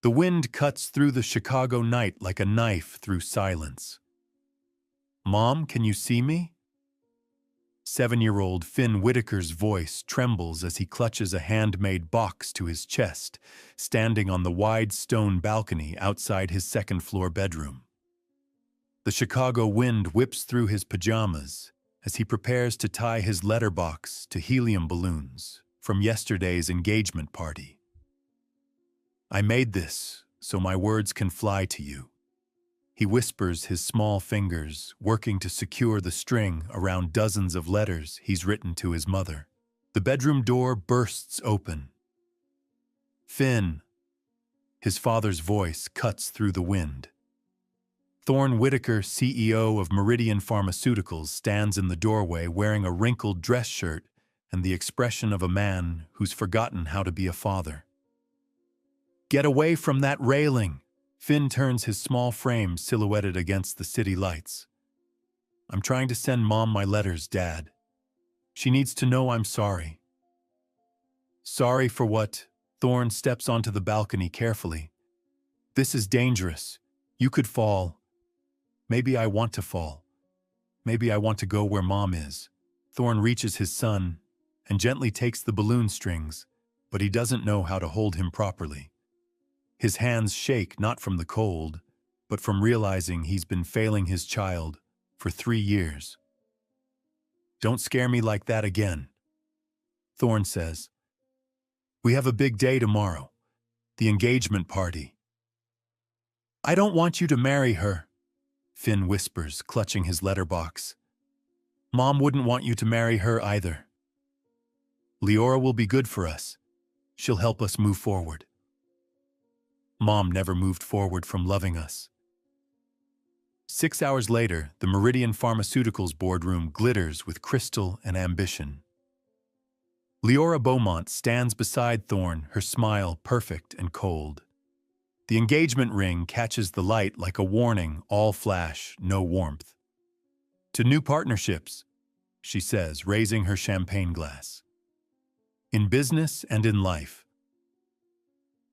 The wind cuts through the Chicago night like a knife through silence. "Mom, can you see me?" 7-year-old Finn Whitaker's voice trembles as he clutches a handmade box to his chest, standing on the wide stone balcony outside his second-floor bedroom. The Chicago wind whips through his pajamas as he prepares to tie his letterbox to helium balloons from yesterday's engagement party. "I made this so my words can fly to you," he whispers, his small fingers working to secure the string around dozens of letters he's written to his mother. The bedroom door bursts open. "Finn," his father's voice cuts through the wind. Thorne Whitaker, CEO of Meridian Pharmaceuticals, stands in the doorway wearing a wrinkled dress shirt and the expression of a man who's forgotten how to be a father. "Get away from that railing!" Finn turns, his small frame silhouetted against the city lights. "I'm trying to send Mom my letters, Dad. She needs to know I'm sorry." "Sorry for what?" Thorne steps onto the balcony carefully. "This is dangerous. You could fall. Maybe I want to fall. Maybe I want to go where Mom is." Thorne reaches his son and gently takes the balloon strings, but he doesn't know how to hold him properly. His hands shake not from the cold, but from realizing he's been failing his child for 3 years. "Don't scare me like that again," Thorne says. "We have a big day tomorrow, the engagement party." "I don't want you to marry her," Finn whispers, clutching his letterbox. "Mom wouldn't want you to marry her either. Leora will be good for us. She'll help us move forward. Mom never moved forward from loving us." 6 hours later, the Meridian Pharmaceuticals boardroom glitters with crystal and ambition. Leora Beaumont stands beside Thorne, her smile perfect and cold. The engagement ring catches the light like a warning, all flash, no warmth. "To new partnerships," she says, raising her champagne glass. "In business and in life."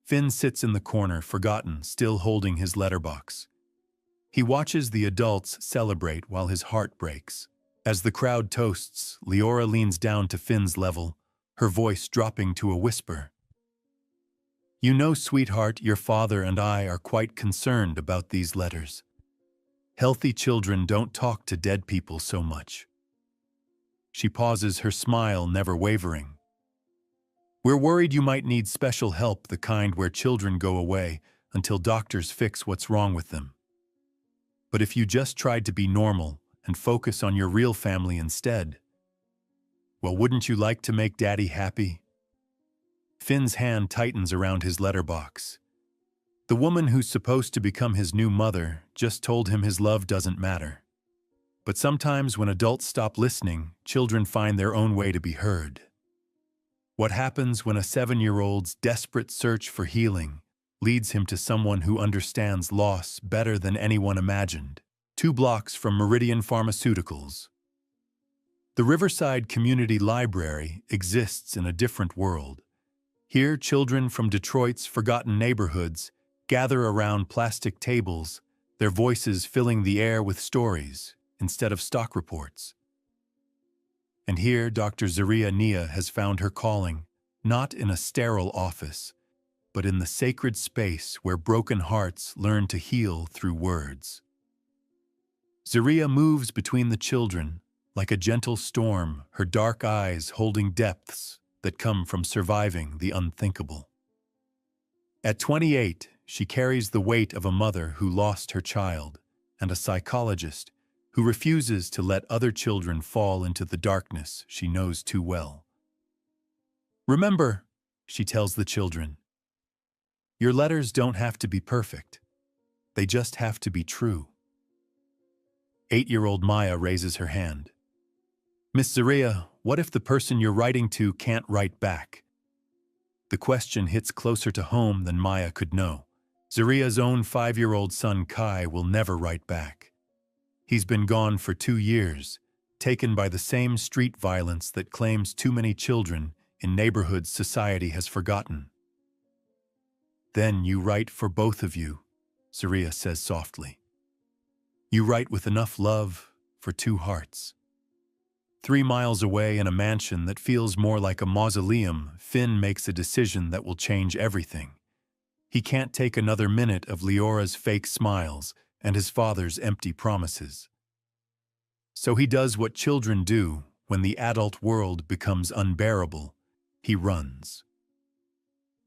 Finn sits in the corner, forgotten, still holding his letterbox. He watches the adults celebrate while his heart breaks. As the crowd toasts, Leora leans down to Finn's level, her voice dropping to a whisper. "You know, sweetheart, your father and I are quite concerned about these letters. Healthy children don't talk to dead people so much." She pauses, her smile never wavering. "We're worried you might need special help, the kind where children go away until doctors fix what's wrong with them. But if you just tried to be normal and focus on your real family instead, well, wouldn't you like to make Daddy happy?" Finn's hand tightens around his letterbox. The woman who's supposed to become his new mother just told him his love doesn't matter. But sometimes when adults stop listening, children find their own way to be heard. What happens when a 7-year-old's desperate search for healing leads him to someone who understands loss better than anyone imagined? 2 blocks from Meridian Pharmaceuticals. The Riverside Community Library exists in a different world. Here, children from Detroit's forgotten neighborhoods gather around plastic tables, their voices filling the air with stories instead of stock reports. And here, Dr. Zaria Nia has found her calling, not in a sterile office, but in the sacred space where broken hearts learn to heal through words. Zaria moves between the children like a gentle storm, her dark eyes holding depths that come from surviving the unthinkable. At 28, she carries the weight of a mother who lost her child and a psychologist who refuses to let other children fall into the darkness she knows too well. "Remember," she tells the children, "your letters don't have to be perfect. They just have to be true." 8-year-old Maya raises her hand. "Miss Zaria, what if the person you're writing to can't write back?" The question hits closer to home than Maya could know. Zaria's own 5-year-old son Kai will never write back. He's been gone for 2 years, taken by the same street violence that claims too many children in neighborhoods society has forgotten. Then you write for both of you, Zaria says softly. You write with enough love for two hearts. 3 miles away in a mansion that feels more like a mausoleum, Finn makes a decision that will change everything. He can't take another minute of Leora's fake smiles and his father's empty promises. So he does what children do when the adult world becomes unbearable. He runs.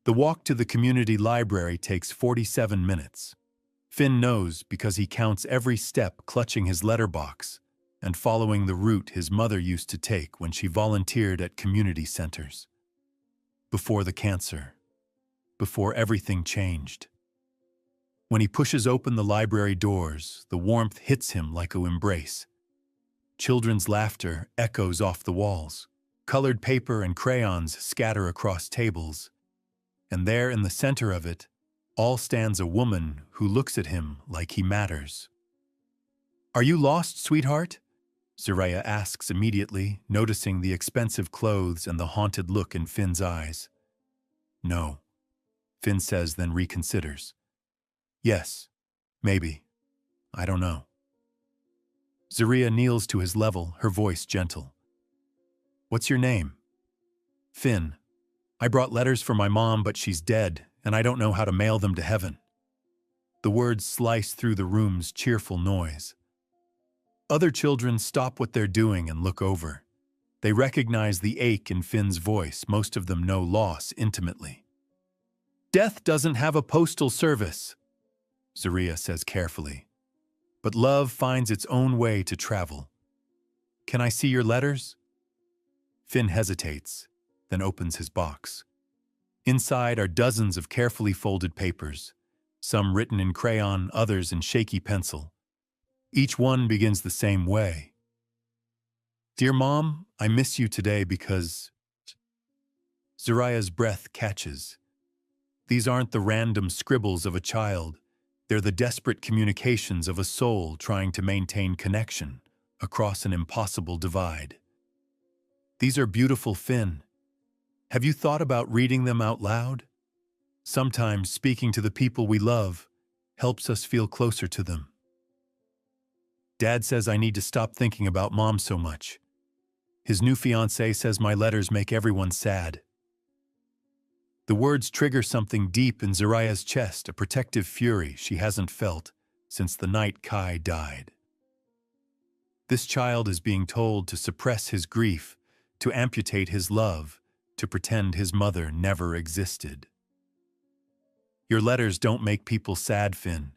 The walk to the community library takes 47 minutes. Finn knows because he counts every step, clutching his letterbox and following the route his mother used to take when she volunteered at community centers. Before the cancer. Before everything changed. When he pushes open the library doors, the warmth hits him like an embrace. Children's laughter echoes off the walls. Colored paper and crayons scatter across tables. And there in the center of it, all stands a woman who looks at him like he matters. "Are you lost, sweetheart?" Zaria asks immediately, noticing the expensive clothes and the haunted look in Finn's eyes. "No," Finn says, then reconsiders. "Yes, maybe. I don't know." Zaria kneels to his level, her voice gentle. "What's your name?" "Finn. I brought letters for my mom, but she's dead, and I don't know how to mail them to heaven." The words slice through the room's cheerful noise. Other children stop what they're doing and look over. They recognize the ache in Finn's voice. Most of them know loss intimately. "Death doesn't have a postal service," Zaria says carefully. "But love finds its own way to travel. Can I see your letters?" Finn hesitates, then opens his box. Inside are dozens of carefully folded papers, some written in crayon, others in shaky pencil. Each one begins the same way. "Dear Mom, I miss you today because..." Zariah's breath catches. These aren't the random scribbles of a child. They're the desperate communications of a soul trying to maintain connection across an impossible divide. These are beautiful, Finn. Have you thought about reading them out loud? Sometimes speaking to the people we love helps us feel closer to them. "Dad says I need to stop thinking about Mom so much. His new fiancée says my letters make everyone sad." The words trigger something deep in Zariah's chest, a protective fury she hasn't felt since the night Kai died. This child is being told to suppress his grief, to amputate his love, to pretend his mother never existed. "Your letters don't make people sad, Finn.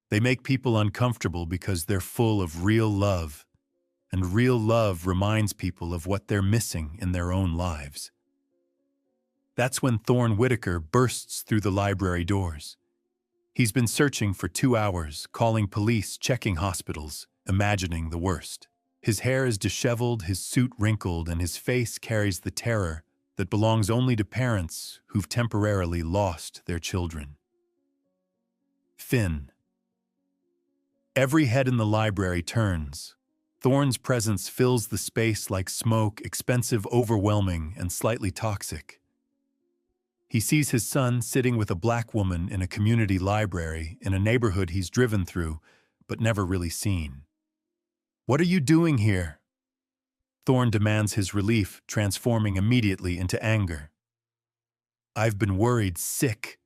They make people uncomfortable because they're full of real love, and real love reminds people of what they're missing in their own lives." That's when Thorne Whitaker bursts through the library doors. He's been searching for 2 hours, calling police, checking hospitals, imagining the worst. His hair is disheveled, his suit wrinkled, and his face carries the terror that belongs only to parents who've temporarily lost their children. Finn. Every head in the library turns. Thorne's presence fills the space like smoke, expensive, overwhelming, and slightly toxic. He sees his son sitting with a black woman in a community library in a neighborhood he's driven through, but never really seen. "What are you doing here?" Thorne demands his relief, transforming immediately into anger. "I've been worried sick."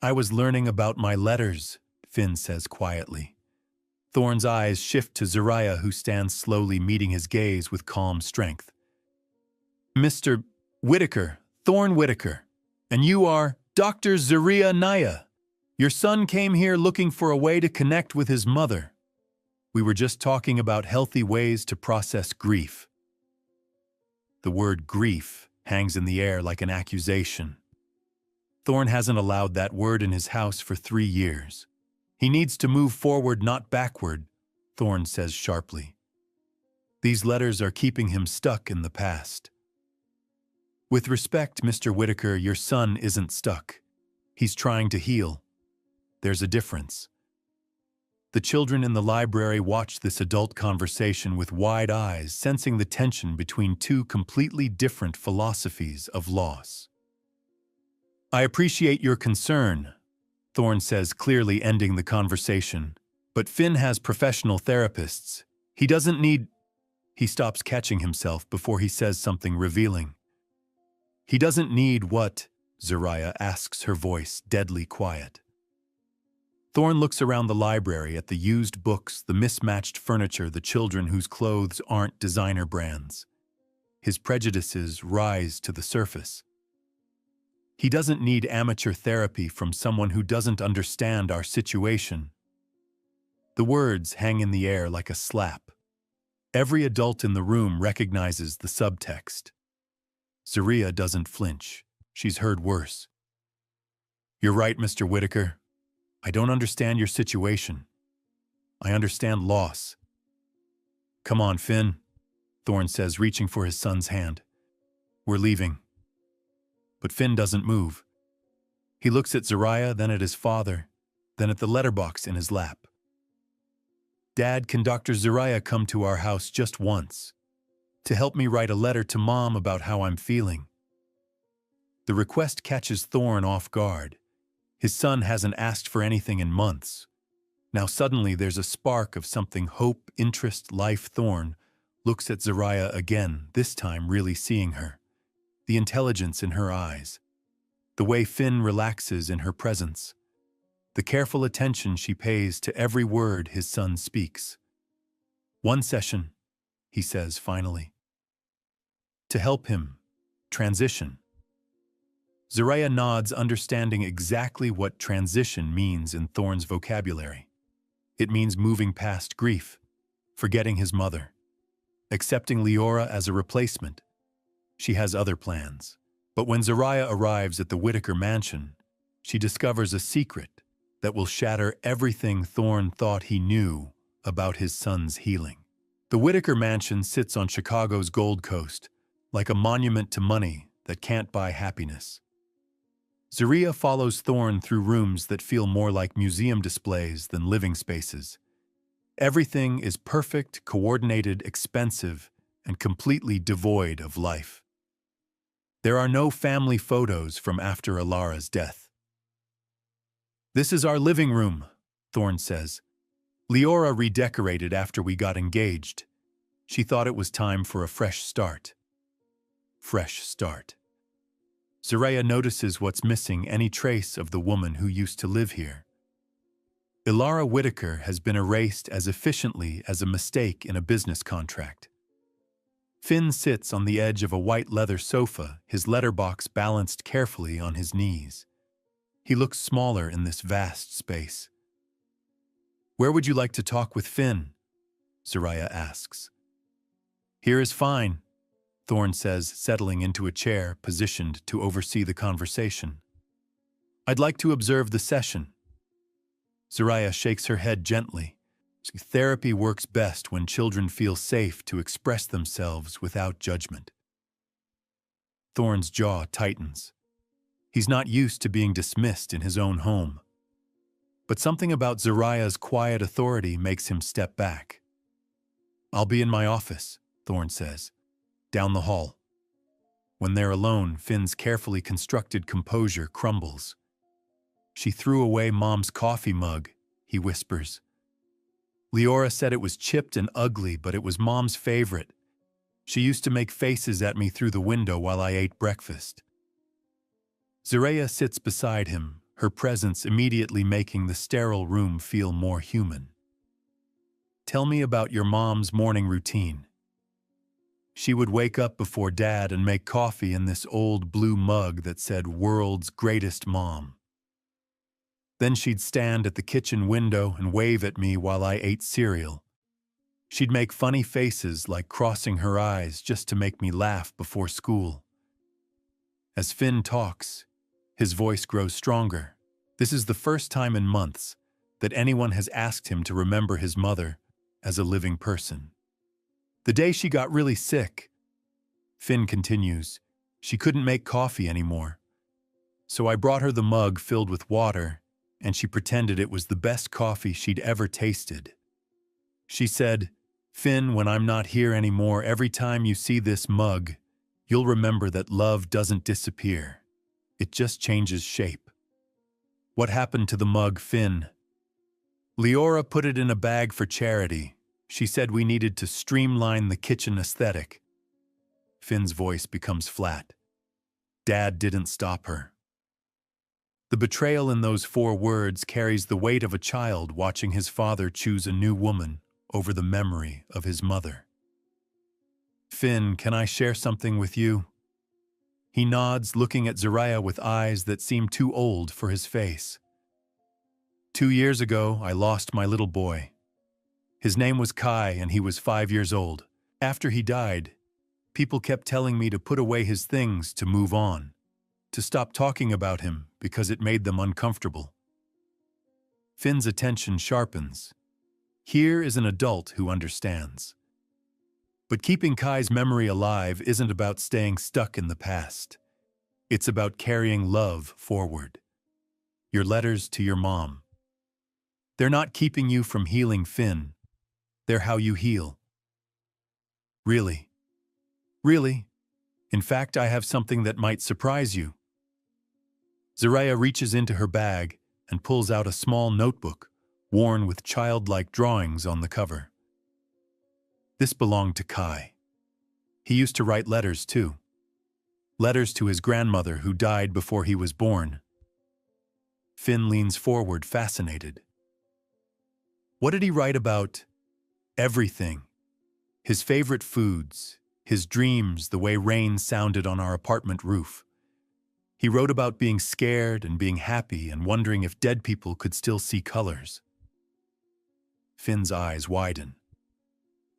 "I was learning about my letters," Finn says quietly. Thorne's eyes shift to Zariah, who stands slowly, meeting his gaze with calm strength. "Mr. Whitaker, Thorne Whitaker, and you are Dr. Zaria Naya. Your son came here looking for a way to connect with his mother. We were just talking about healthy ways to process grief." The word grief hangs in the air like an accusation. Thorne hasn't allowed that word in his house for 3 years. He needs to move forward, not backward, Thorne says sharply. These letters are keeping him stuck in the past. "With respect, Mr. Whitaker, your son isn't stuck. He's trying to heal. There's a difference." The children in the library watch this adult conversation with wide eyes, sensing the tension between two completely different philosophies of loss. I appreciate your concern, Thorne says, clearly ending the conversation. But Finn has professional therapists. He doesn't need... He stops, catching himself before he says something revealing. He doesn't need what? Zariah asks, her voice deadly quiet. Thorne looks around the library at the used books, the mismatched furniture, the children whose clothes aren't designer brands. His prejudices rise to the surface. He doesn't need amateur therapy from someone who doesn't understand our situation. The words hang in the air like a slap. Every adult in the room recognizes the subtext. Zariah doesn't flinch. She's heard worse. You're right, Mr. Whitaker. I don't understand your situation. I understand loss. Come on, Finn, Thorne says, reaching for his son's hand. We're leaving. But Finn doesn't move. He looks at Zariah, then at his father, then at the letterbox in his lap. Dad, can Dr. Zariah come to our house just once, to help me write a letter to Mom about how I'm feeling? The request catches Thorne off guard. His son hasn't asked for anything in months. Now suddenly there's a spark of something: hope, interest, life. Thorne looks at Zariah again, this time really seeing her. The intelligence in her eyes. The way Finn relaxes in her presence. The careful attention she pays to every word his son speaks. One session, he says finally. To help him transition. Zariah nods, understanding exactly what transition means in Thorne's vocabulary. It means moving past grief, forgetting his mother, accepting Leora as a replacement. She has other plans. But when Zariah arrives at the Whitaker mansion, she discovers a secret that will shatter everything Thorne thought he knew about his son's healing. The Whitaker mansion sits on Chicago's Gold Coast, like a monument to money that can't buy happiness. Zariah follows Thorne through rooms that feel more like museum displays than living spaces. Everything is perfect, coordinated, expensive, and completely devoid of life. There are no family photos from after Alara's death. This is our living room, Thorne says. Leora redecorated after we got engaged. She thought it was time for a fresh start. Fresh start. Zariah notices what's missing: any trace of the woman who used to live here. Alara Whitaker has been erased as efficiently as a mistake in a business contract. Finn sits on the edge of a white leather sofa, his letterbox balanced carefully on his knees. He looks smaller in this vast space. Where would you like to talk with Finn? Zariah asks. Here is fine, Thorne says, settling into a chair positioned to oversee the conversation. I'd like to observe the session. Zariah shakes her head gently. Therapy works best when children feel safe to express themselves without judgment. Thorne's jaw tightens. He's not used to being dismissed in his own home. But something about Zariah's quiet authority makes him step back. I'll be in my office, Thorne says, down the hall. When they're alone, Finn's carefully constructed composure crumbles. She threw away Mom's coffee mug, he whispers. Leora said it was chipped and ugly, but it was Mom's favorite. She used to make faces at me through the window while I ate breakfast. Zariah sits beside him, her presence immediately making the sterile room feel more human. Tell me about your mom's morning routine. She would wake up before Dad and make coffee in this old blue mug that said "World's Greatest Mom." Then she'd stand at the kitchen window and wave at me while I ate cereal. She'd make funny faces like crossing her eyes just to make me laugh before school. As Finn talks, his voice grows stronger. This is the first time in months that anyone has asked him to remember his mother as a living person. The day she got really sick, Finn continues, she couldn't make coffee anymore. So I brought her the mug filled with water, and she pretended it was the best coffee she'd ever tasted. She said, Finn, when I'm not here anymore, every time you see this mug, you'll remember that love doesn't disappear. It just changes shape. What happened to the mug, Finn? Leora put it in a bag for charity. She said we needed to streamline the kitchen aesthetic. Finn's voice becomes flat. Dad didn't stop her. The betrayal in those 4 words carries the weight of a child watching his father choose a new woman over the memory of his mother. Finn, can I share something with you? He nods, looking at Zariah with eyes that seem too old for his face. 2 years ago, I lost my little boy. His name was Kai, and he was 5 years old. After he died, people kept telling me to put away his things, to move on, to stop talking about him because it made them uncomfortable. Finn's attention sharpens. Here is an adult who understands. But keeping Kai's memory alive isn't about staying stuck in the past. It's about carrying love forward. Your letters to your mom. They're not keeping you from healing, Finn. They're how you heal. Really? Really? In fact, I have something that might surprise you. Zariah reaches into her bag and pulls out a small notebook, worn with childlike drawings on the cover. This belonged to Kai. He used to write letters too. Letters to his grandmother who died before he was born. Finn leans forward, fascinated. What did he write about? Everything. His favorite foods, his dreams, the way rain sounded on our apartment roof. He wrote about being scared and being happy and wondering if dead people could still see colors. Finn's eyes widen.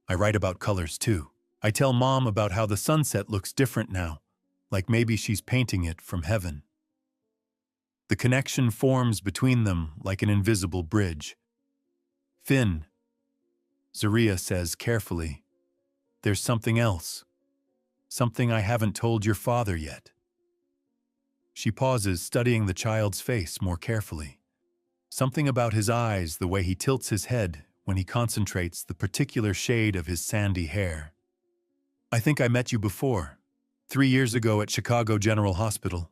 I write about colors too. I tell Mom about how the sunset looks different now, like maybe she's painting it from heaven. The connection forms between them like an invisible bridge. Finn, Zariah says carefully, there's something else. Something I haven't told your father yet. She pauses, studying the child's face more carefully. Something about his eyes, the way he tilts his head when he concentrates, the particular shade of his sandy hair. I think I met you before, 3 years ago at Chicago General Hospital.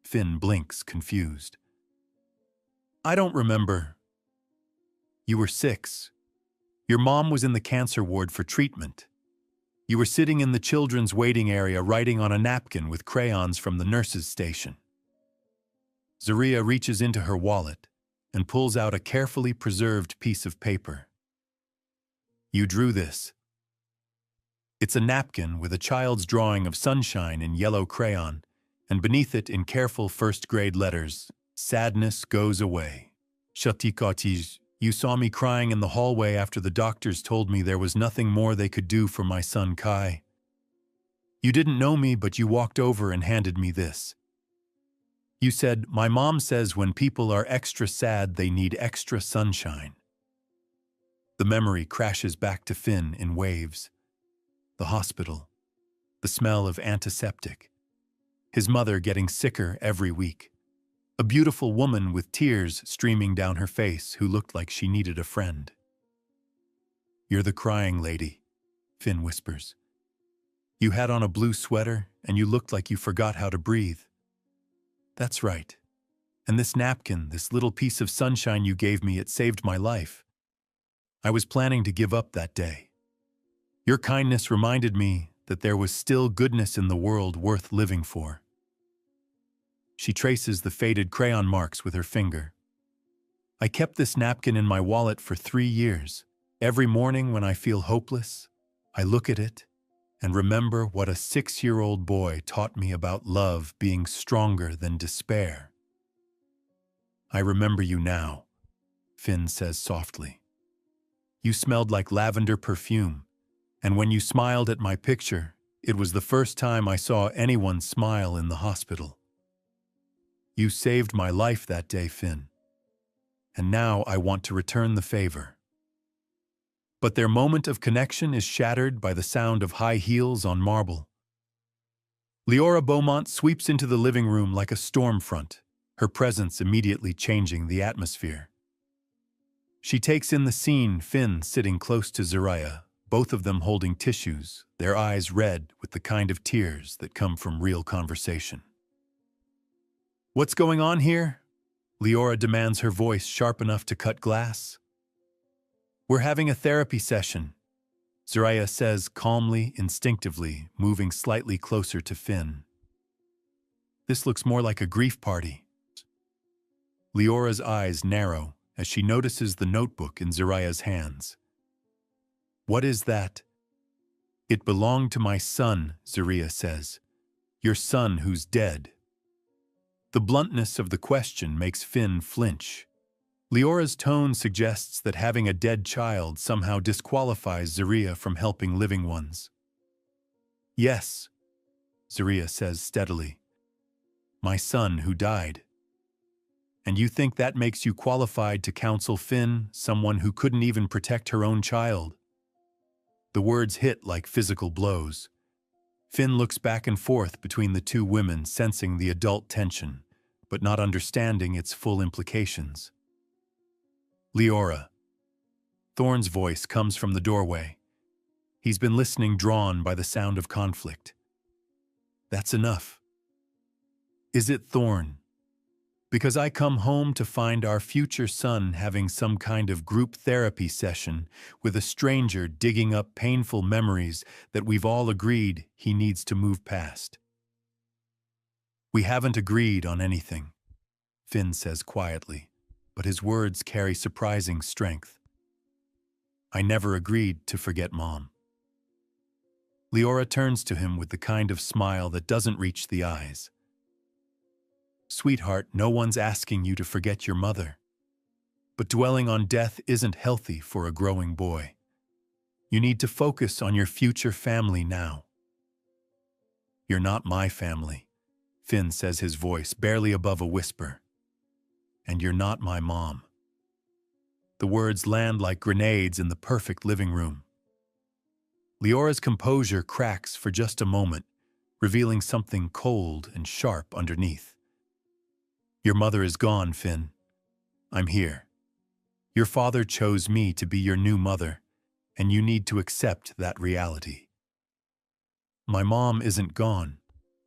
Finn blinks, confused. I don't remember. You were 6. Your mom was in the cancer ward for treatment. You were sitting in the children's waiting area writing on a napkin with crayons from the nurse's station. Zariah reaches into her wallet and pulls out a carefully preserved piece of paper. You drew this. It's a napkin with a child's drawing of sunshine in yellow crayon, and beneath it in careful first-grade letters, sadness goes away. Shatikotij, you saw me crying in the hallway after the doctors told me there was nothing more they could do for my son Kai. You didn't know me, but you walked over and handed me this. You said, my mom says when people are extra sad, they need extra sunshine. The memory crashes back to Finn in waves. The hospital, the smell of antiseptic, his mother getting sicker every week, a beautiful woman with tears streaming down her face who looked like she needed a friend. You're the crying lady, Finn whispers. You had on a blue sweater and you looked like you forgot how to breathe. That's right. And this napkin, this little piece of sunshine you gave me, it saved my life. I was planning to give up that day. Your kindness reminded me that there was still goodness in the world worth living for. She traces the faded crayon marks with her finger. I kept this napkin in my wallet for 3 years. Every morning when I feel hopeless, I look at it and remember what a 6-year-old boy taught me about love being stronger than despair. I remember you now, Finn says softly. You smelled like lavender perfume, and when you smiled at my picture, it was the first time I saw anyone smile in the hospital. You saved my life that day, Finn, and now I want to return the favor. But their moment of connection is shattered by the sound of high heels on marble. Leora Beaumont sweeps into the living room like a storm front, her presence immediately changing the atmosphere. She takes in the scene, Finn sitting close to Zariah, both of them holding tissues, their eyes red with the kind of tears that come from real conversation. What's going on here? Leora demands, her voice sharp enough to cut glass. We're having a therapy session, Zariah says calmly, instinctively, moving slightly closer to Finn. This looks more like a grief party. Leora's eyes narrow as she notices the notebook in Zariah's hands. What is that? It belonged to my son, Zariah says. Your son who's dead. The bluntness of the question makes Finn flinch. Leora's tone suggests that having a dead child somehow disqualifies Zariah from helping living ones. Yes, Zariah says steadily. My son who died. And you think that makes you qualified to counsel Finn, someone who couldn't even protect her own child? The words hit like physical blows. Finn looks back and forth between the two women, sensing the adult tension, but not understanding its full implications. Leora. Thorne's voice comes from the doorway. He's been listening, drawn by the sound of conflict. That's enough. Is it, Thorne? Because I come home to find our future son having some kind of group therapy session with a stranger digging up painful memories that we've all agreed he needs to move past. We haven't agreed on anything, Finn says quietly, but his words carry surprising strength. I never agreed to forget Mom. Leora turns to him with the kind of smile that doesn't reach the eyes. Sweetheart, no one's asking you to forget your mother. But dwelling on death isn't healthy for a growing boy. You need to focus on your future family now. You're not my family, Finn says, his voice barely above a whisper. And you're not my mom. The words land like grenades in the perfect living room. Leora's composure cracks for just a moment, revealing something cold and sharp underneath. Your mother is gone, Finn. I'm here. Your father chose me to be your new mother, and you need to accept that reality. My mom isn't gone,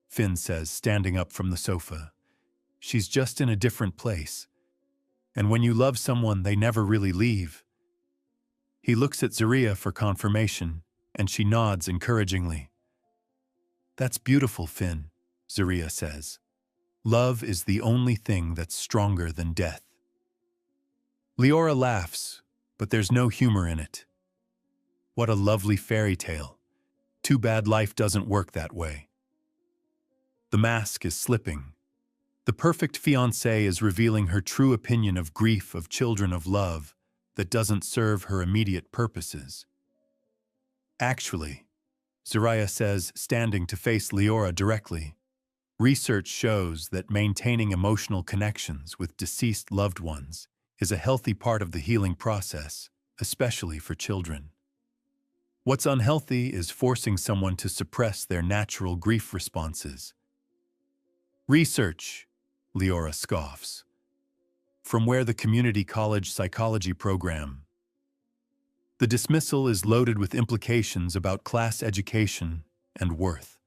Finn says, standing up from the sofa. She's just in a different place. And when you love someone, they never really leave. He looks at Zariah for confirmation, and she nods encouragingly. That's beautiful, Finn, Zariah says. Love is the only thing that's stronger than death. Leora laughs, but there's no humor in it. What a lovely fairy tale. Too bad life doesn't work that way. The mask is slipping. The perfect fiancée is revealing her true opinion of grief, of children, of love that doesn't serve her immediate purposes. Actually, Zariah says, standing to face Leora directly, research shows that maintaining emotional connections with deceased loved ones is a healthy part of the healing process, especially for children. What's unhealthy is forcing someone to suppress their natural grief responses. Research, Leora scoffs. From where the community college psychology program? The dismissal is loaded with implications about class education and worth.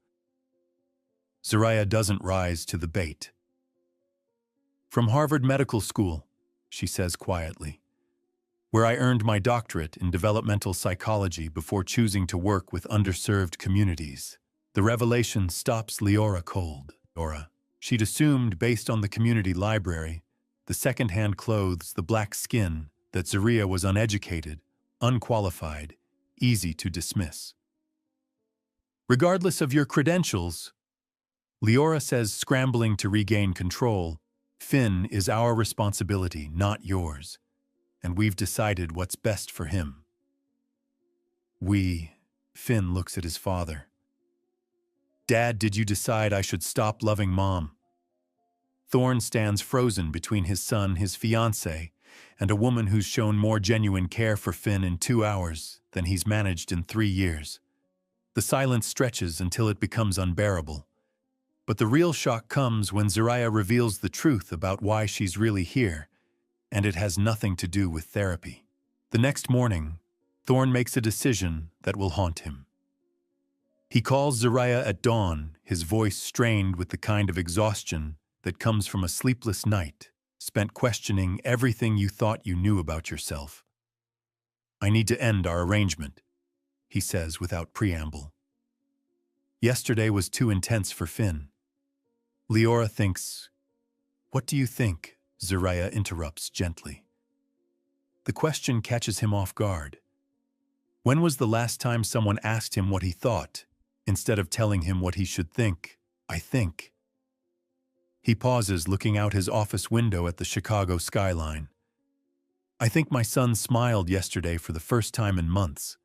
Zariah doesn't rise to the bait. From Harvard Medical School, she says quietly, where I earned my doctorate in developmental psychology before choosing to work with underserved communities. The revelation stops Leora cold. She'd assumed, based on the community library, the second-hand clothes, the black skin, that Zariah was uneducated, unqualified, easy to dismiss. Regardless of your credentials, Leora says, scrambling to regain control, Finn is our responsibility, not yours, and we've decided what's best for him. Finn looks at his father. Dad, did you decide I should stop loving Mom? Thorne stands frozen between his son, his fiancée, and a woman who's shown more genuine care for Finn in 2 hours than he's managed in 3 years. The silence stretches until it becomes unbearable. But the real shock comes when Zariah reveals the truth about why she's really here, and it has nothing to do with therapy. The next morning, Thorne makes a decision that will haunt him. He calls Zariah at dawn, his voice strained with the kind of exhaustion that comes from a sleepless night, spent questioning everything you thought you knew about yourself. I need to end our arrangement, he says without preamble. Yesterday was too intense for Finn. Leora thinks. What do you think? Zaraya interrupts gently. The question catches him off guard. When was the last time someone asked him what he thought, instead of telling him what he should think? I think. He pauses, looking out his office window at the Chicago skyline. I think my son smiled yesterday for the first time in months.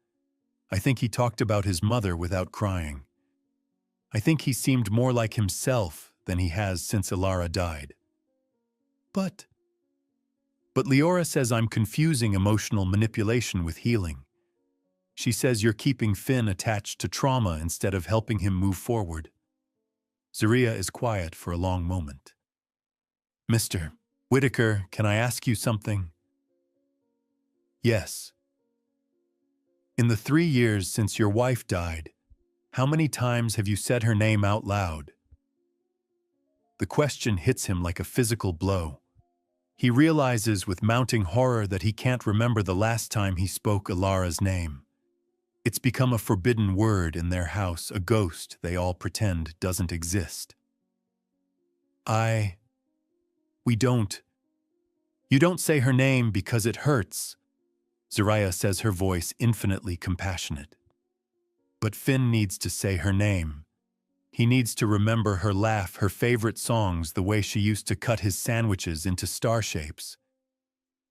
I think he talked about his mother without crying. I think he seemed more like himself than he has since Ilara died. But Leora says I'm confusing emotional manipulation with healing. She says you're keeping Finn attached to trauma instead of helping him move forward. Zaraya is quiet for a long moment. Mr. Whitaker, can I ask you something? Yes. In the 3 years since your wife died, how many times have you said her name out loud? The question hits him like a physical blow. He realizes with mounting horror that he can't remember the last time he spoke Ilara's name. It's become a forbidden word in their house, a ghost they all pretend doesn't exist. We don't. You don't say her name because it hurts. Zaraya says, her voice infinitely compassionate. But Finn needs to say her name. He needs to remember her laugh, her favorite songs, the way she used to cut his sandwiches into star shapes.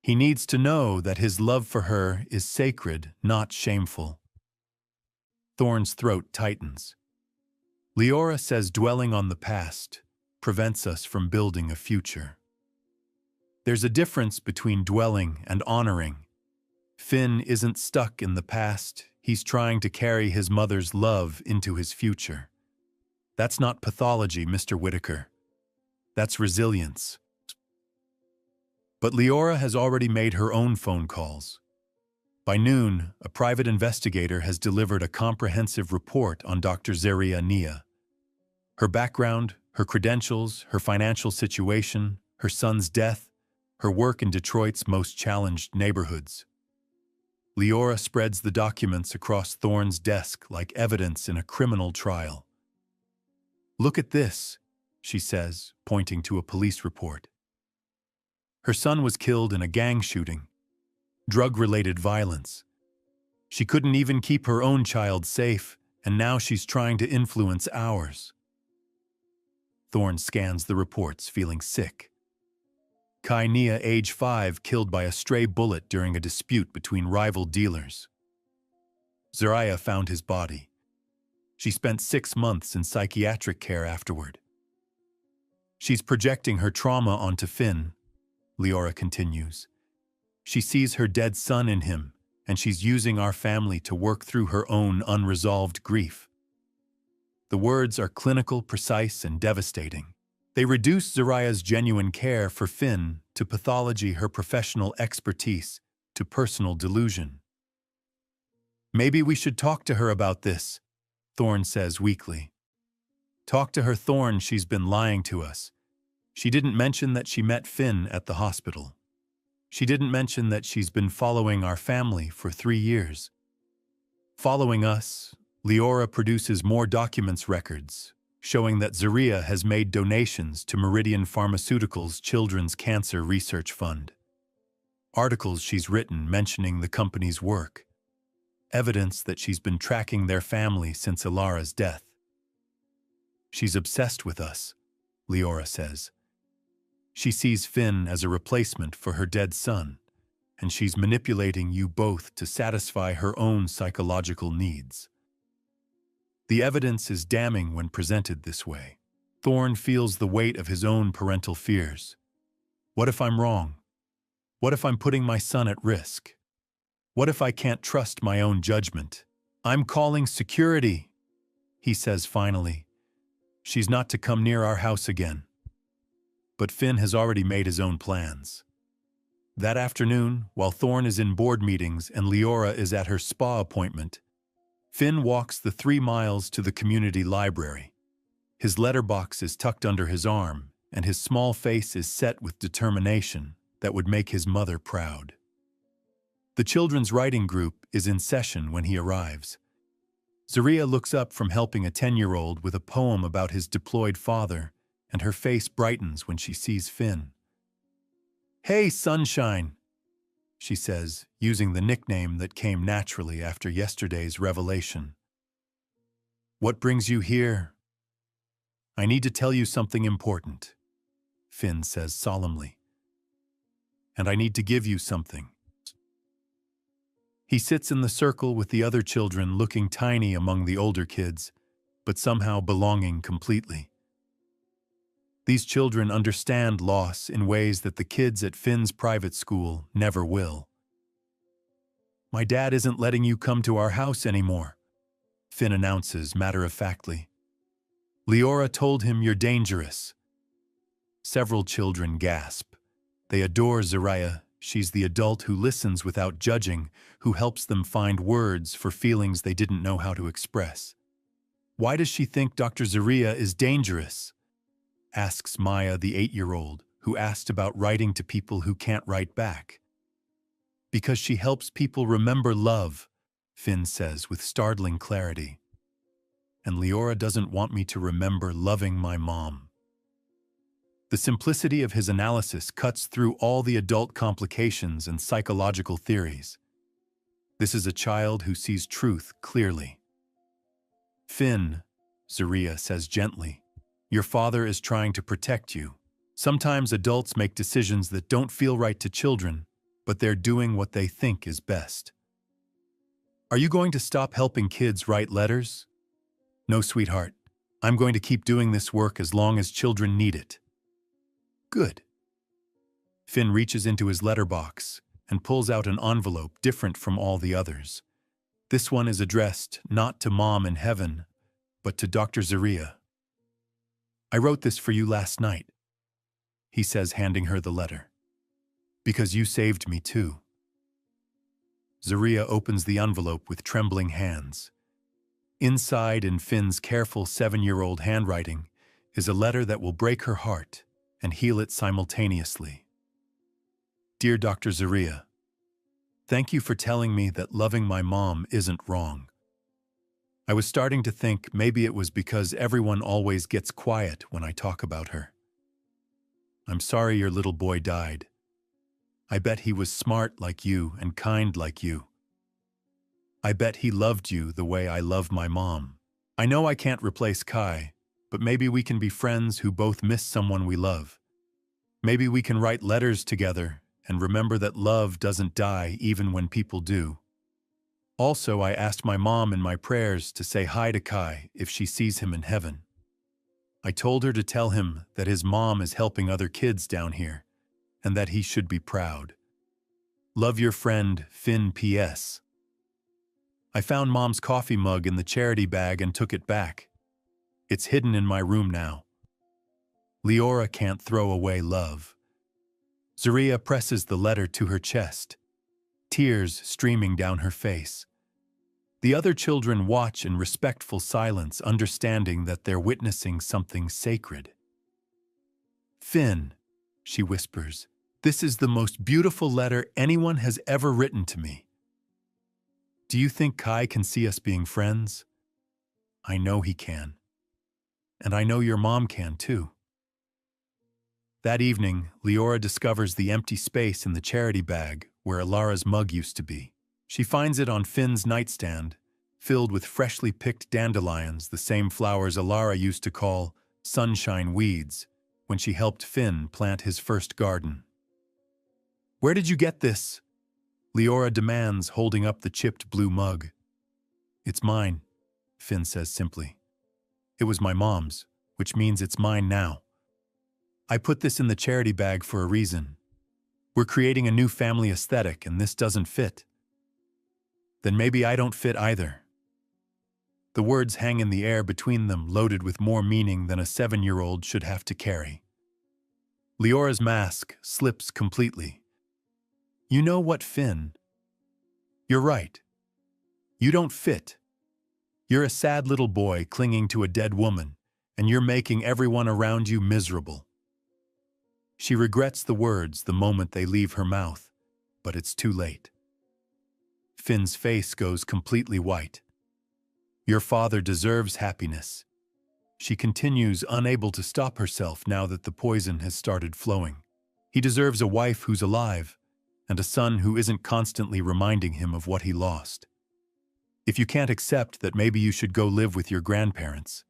He needs to know that his love for her is sacred, not shameful. Thorne's throat tightens. Leora says dwelling on the past prevents us from building a future. There's a difference between dwelling and honoring. Finn isn't stuck in the past. He's trying to carry his mother's love into his future. That's not pathology, Mr. Whitaker. That's resilience. But Leora has already made her own phone calls. By noon, a private investigator has delivered a comprehensive report on Dr. Zaraya Nia. Her background, her credentials, her financial situation, her son's death, her work in Detroit's most challenged neighborhoods. Leora spreads the documents across Thorne's desk like evidence in a criminal trial. Look at this, she says, pointing to a police report. Her son was killed in a gang shooting. Drug-related violence. She couldn't even keep her own child safe, and now she's trying to influence ours. Thorne scans the reports, feeling sick. Kai Nia, age 5, killed by a stray bullet during a dispute between rival dealers. Zaraya found his body. She spent 6 months in psychiatric care afterward. She's projecting her trauma onto Finn, Leora continues. She sees her dead son in him, and she's using our family to work through her own unresolved grief. The words are clinical, precise, and devastating. They reduce Zaraya's genuine care for Finn to pathology, her professional expertise to personal delusion. Maybe we should talk to her about this, Thorne says weakly. Talk to her, Thorne. She's been lying to us. She didn't mention that she met Finn at the hospital. She didn't mention that she's been following our family for 3 years. Following us, Leora produces more documents records, showing that Zaraya has made donations to Meridian Pharmaceuticals' Children's Cancer Research Fund. Articles she's written mentioning the company's work. Evidence that she's been tracking their family since Ilara's death. She's obsessed with us, Leora says. She sees Finn as a replacement for her dead son, and she's manipulating you both to satisfy her own psychological needs. The evidence is damning when presented this way. Thorne feels the weight of his own parental fears. What if I'm wrong? What if I'm putting my son at risk? What if I can't trust my own judgment? I'm calling security, he says finally. She's not to come near our house again. But Finn has already made his own plans. That afternoon, while Thorne is in board meetings and Leora is at her spa appointment, Finn walks the 3 miles to the community library. His letterbox is tucked under his arm, and his small face is set with determination that would make his mother proud. The children's writing group is in session when he arrives. Zaria looks up from helping a 10-year-old with a poem about his deployed father, and her face brightens when she sees Finn. "Hey, Sunshine," she says, using the nickname that came naturally after yesterday's revelation. "What brings you here?" "I need to tell you something important," Finn says solemnly. "And I need to give you something." He sits in the circle with the other children, looking tiny among the older kids, but somehow belonging completely. These children understand loss in ways that the kids at Finn's private school never will. "My dad isn't letting you come to our house anymore," Finn announces matter-of-factly. "Leora told him you're dangerous." Several children gasp. They adore Zaria. She's the adult who listens without judging, who helps them find words for feelings they didn't know how to express. "Why does she think Dr. Zaria is dangerous?" asks Maya, the 8-year-old, who asked about writing to people who can't write back. "Because she helps people remember love," Finn says with startling clarity. "And Leora doesn't want me to remember loving my mom." The simplicity of his analysis cuts through all the adult complications and psychological theories. This is a child who sees truth clearly. "Finn," Zaria says gently, "your father is trying to protect you. Sometimes adults make decisions that don't feel right to children, but they're doing what they think is best." "Are you going to stop helping kids write letters?" "No, sweetheart. I'm going to keep doing this work as long as children need it." "Good." Finn reaches into his letterbox and pulls out an envelope different from all the others. This one is addressed not to Mom in heaven, but to Dr. Zaria. "I wrote this for you last night," he says, handing her the letter. "Because you saved me too." Zaria opens the envelope with trembling hands. Inside, in Finn's careful 7-year-old handwriting, is a letter that will break her heart and heal it simultaneously. "Dear Dr. Zaria, thank you for telling me that loving my mom isn't wrong. I was starting to think maybe it was because everyone always gets quiet when I talk about her. I'm sorry your little boy died. I bet he was smart like you and kind like you. I bet he loved you the way I love my mom. I know I can't replace Kai, but maybe we can be friends who both miss someone we love. Maybe we can write letters together and remember that love doesn't die even when people do. Also, I asked my mom in my prayers to say hi to Kai if she sees him in heaven. I told her to tell him that his mom is helping other kids down here and that he should be proud. Love your friend, Finn P.S. I found Mom's coffee mug in the charity bag and took it back. It's hidden in my room now. Leora can't throw away love." Zaria presses the letter to her chest, tears streaming down her face. The other children watch in respectful silence, understanding that they're witnessing something sacred. "Finn," she whispers, "this is the most beautiful letter anyone has ever written to me. Do you think Kai can see us being friends? I know he can. And I know your mom can too." That evening, Leora discovers the empty space in the charity bag where Alara's mug used to be. She finds it on Finn's nightstand, filled with freshly picked dandelions, the same flowers Alara used to call sunshine weeds when she helped Finn plant his first garden. "Where did you get this?" Leora demands, holding up the chipped blue mug. "It's mine," Finn says simply. "It was my mom's, which means it's mine now. I put this in the charity bag for a reason. We're creating a new family aesthetic and this doesn't fit. Then maybe I don't fit either." The words hang in the air between them, loaded with more meaning than a 7-year-old should have to carry. Leora's mask slips completely. "You know what, Finn? You're right. You don't fit. You're a sad little boy clinging to a dead woman, and you're making everyone around you miserable. She regrets the words the moment they leave her mouth, but it's too late. Finn's face goes completely white. Your father deserves happiness. She continues, unable to stop herself now that the poison has started flowing. He deserves a wife who's alive, and a son who isn't constantly reminding him of what he lost. If you can't accept that, maybe you should go live with your grandparents.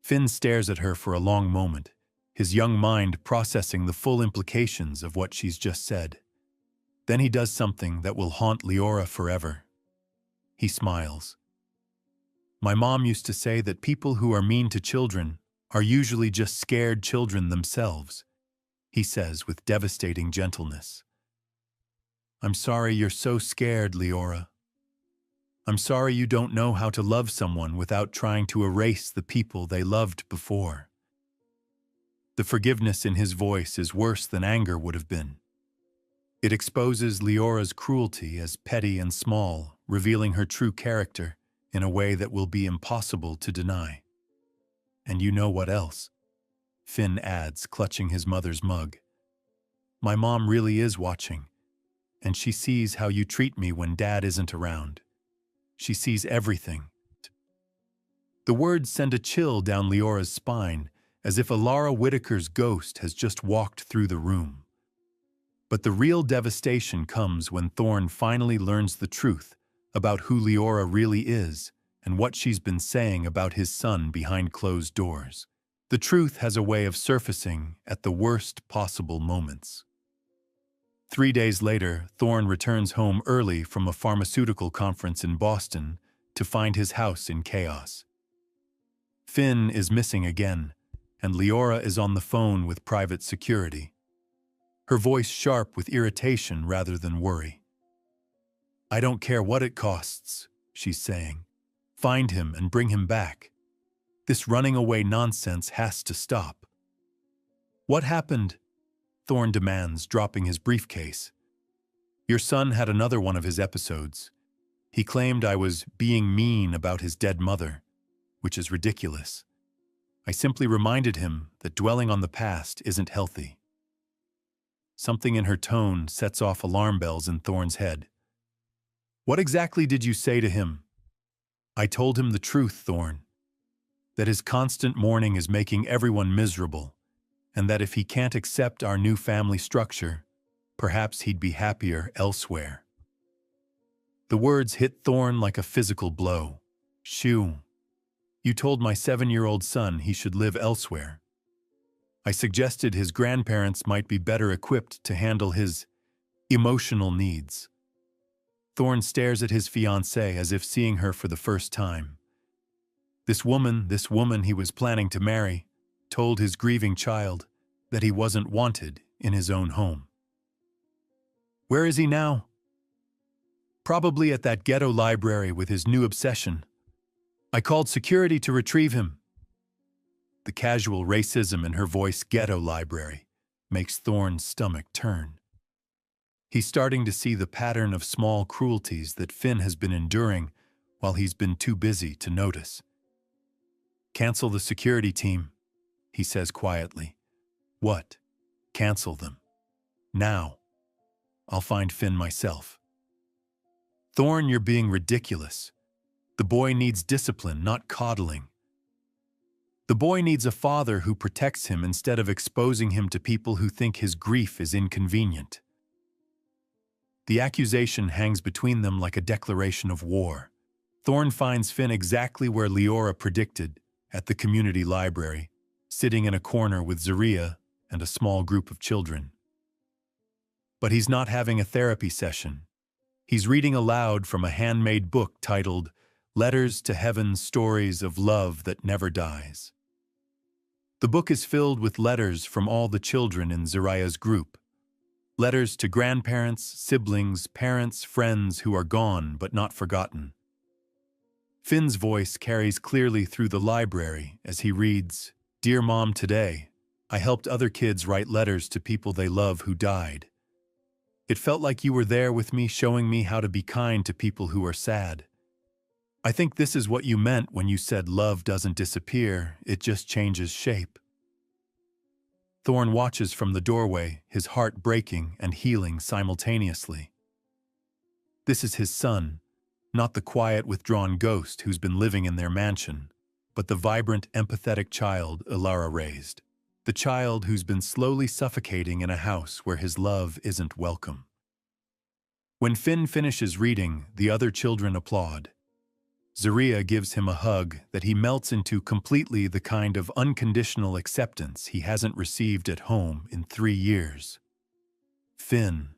Finn stares at her for a long moment, his young mind processing the full implications of what she's just said. Then he does something that will haunt Leora forever. He smiles. My mom used to say that people who are mean to children are usually just scared children themselves, he says with devastating gentleness. I'm sorry you're so scared, Leora. I'm sorry you don't know how to love someone without trying to erase the people they loved before. The forgiveness in his voice is worse than anger would have been. It exposes Leora's cruelty as petty and small, revealing her true character in a way that will be impossible to deny. And you know what else? Finn adds, clutching his mother's mug. My mom really is watching, and she sees how you treat me when Dad isn't around. She sees everything. The words send a chill down Leora's spine, as if Alara Whitaker's ghost has just walked through the room. But the real devastation comes when Thorn finally learns the truth about who Leora really is and what she's been saying about his son behind closed doors. The truth has a way of surfacing at the worst possible moments. 3 days later, Thorn returns home early from a pharmaceutical conference in Boston to find his house in chaos. Finn is missing again, and Leora is on the phone with private security. Her voice sharp with irritation rather than worry. I don't care what it costs, she's saying. Find him and bring him back. This running away nonsense has to stop. What happened? Thorn demands, dropping his briefcase. Your son had another one of his episodes. He claimed I was being mean about his dead mother, which is ridiculous. I simply reminded him that dwelling on the past isn't healthy. Something in her tone sets off alarm bells in Thorn's head. What exactly did you say to him? I told him the truth, Thorn. That his constant mourning is making everyone miserable, and that if he can't accept our new family structure, perhaps he'd be happier elsewhere. The words hit Thorn like a physical blow. Shoo. You told my 7-year-old son he should live elsewhere. I suggested his grandparents might be better equipped to handle his emotional needs. Thorn stares at his fiancée as if seeing her for the first time. This woman he was planning to marry, told his grieving child that he wasn't wanted in his own home. Where is he now? Probably at that ghetto library with his new obsession. I called security to retrieve him. The casual racism in her voice, ghetto library, makes Thorn's stomach turn. He's starting to see the pattern of small cruelties that Finn has been enduring while he's been too busy to notice. Cancel the security team, he says quietly. What? Cancel them. Now. I'll find Finn myself. Thorn, you're being ridiculous. The boy needs discipline, not coddling. The boy needs a father who protects him instead of exposing him to people who think his grief is inconvenient. The accusation hangs between them like a declaration of war. Thorn finds Finn exactly where Leora predicted, at the community library, sitting in a corner with Zaria and a small group of children. But he's not having a therapy session. He's reading aloud from a handmade book titled Letters to Heaven, Stories of Love That Never Dies. The book is filled with letters from all the children in Zaria's group. Letters to grandparents, siblings, parents, friends who are gone but not forgotten. Finn's voice carries clearly through the library as he reads, Dear Mom, today, I helped other kids write letters to people they love who died. It felt like you were there with me, showing me how to be kind to people who are sad. I think this is what you meant when you said love doesn't disappear, it just changes shape. Thorn watches from the doorway, his heart breaking and healing simultaneously. This is his son, not the quiet, withdrawn ghost who's been living in their mansion, but the vibrant, empathetic child Ilara raised. The child who's been slowly suffocating in a house where his love isn't welcome. When Finn finishes reading, the other children applaud. Zaria gives him a hug that he melts into, completely the kind of unconditional acceptance he hasn't received at home in 3 years. "Finn,"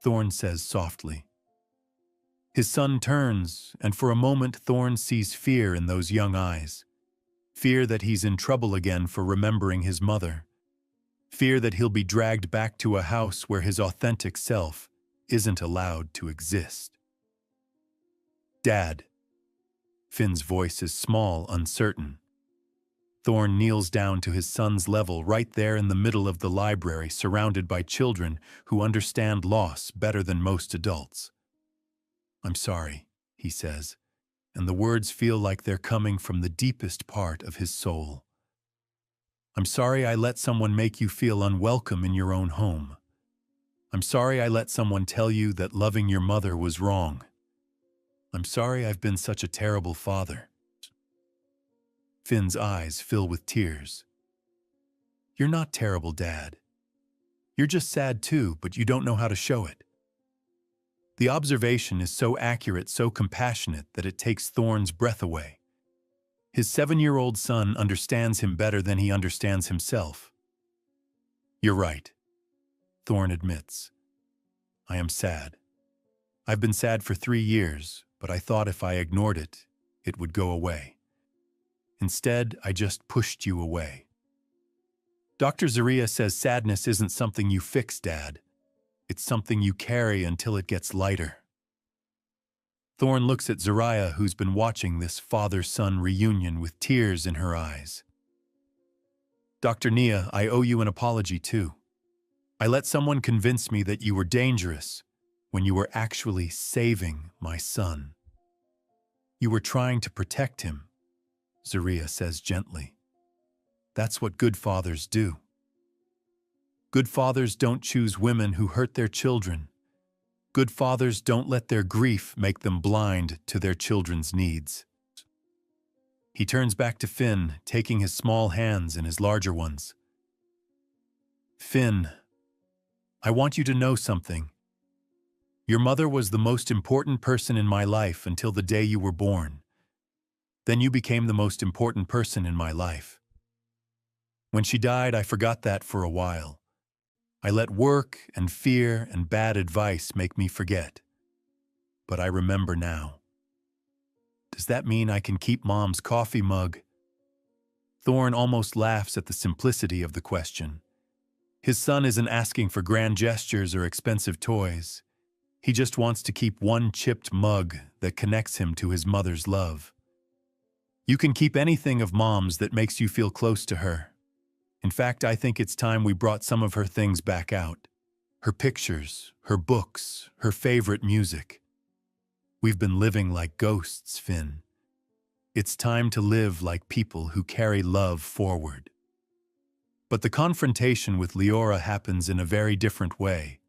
Thorn says softly. His son turns, and for a moment Thorn sees fear in those young eyes. Fear that he's in trouble again for remembering his mother. Fear that he'll be dragged back to a house where his authentic self isn't allowed to exist. "Dad." Finn's voice is small, uncertain. Thorn kneels down to his son's level, right there in the middle of the library, surrounded by children who understand loss better than most adults. "I'm sorry," he says, and the words feel like they're coming from the deepest part of his soul. "I'm sorry I let someone make you feel unwelcome in your own home. I'm sorry I let someone tell you that loving your mother was wrong. I'm sorry I've been such a terrible father." Finn's eyes fill with tears. "You're not terrible, Dad. You're just sad too, but you don't know how to show it." The observation is so accurate, so compassionate, that it takes Thorn's breath away. His 7-year-old son understands him better than he understands himself. "You're right," Thorn admits. "I am sad. I've been sad for 3 years, but I thought if I ignored it, it would go away. Instead, I just pushed you away." Dr. Zaria says sadness isn't something you fix, Dad. It's something you carry until it gets lighter. Thorn looks at Zaria, who's been watching this father-son reunion with tears in her eyes. "Dr. Nia, I owe you an apology too. I let someone convince me that you were dangerous when you were actually saving my son. You were trying to protect him," Zaria says gently. "That's what good fathers do. Good fathers don't choose women who hurt their children. Good fathers don't let their grief make them blind to their children's needs." He turns back to Finn, taking his small hands in his larger ones. "Finn, I want you to know something. Your mother was the most important person in my life until the day you were born. Then you became the most important person in my life. When she died, I forgot that for a while. I let work and fear and bad advice make me forget. But I remember now. Does that mean I can keep Mom's coffee mug?" Thorn almost laughs at the simplicity of the question. His son isn't asking for grand gestures or expensive toys. He just wants to keep one chipped mug that connects him to his mother's love. "You can keep anything of Mom's that makes you feel close to her. In fact, I think it's time we brought some of her things back out. Her pictures, her books, her favorite music. We've been living like ghosts, Finn. It's time to live like people who carry love forward." But the confrontation with Leora happens in a very different way,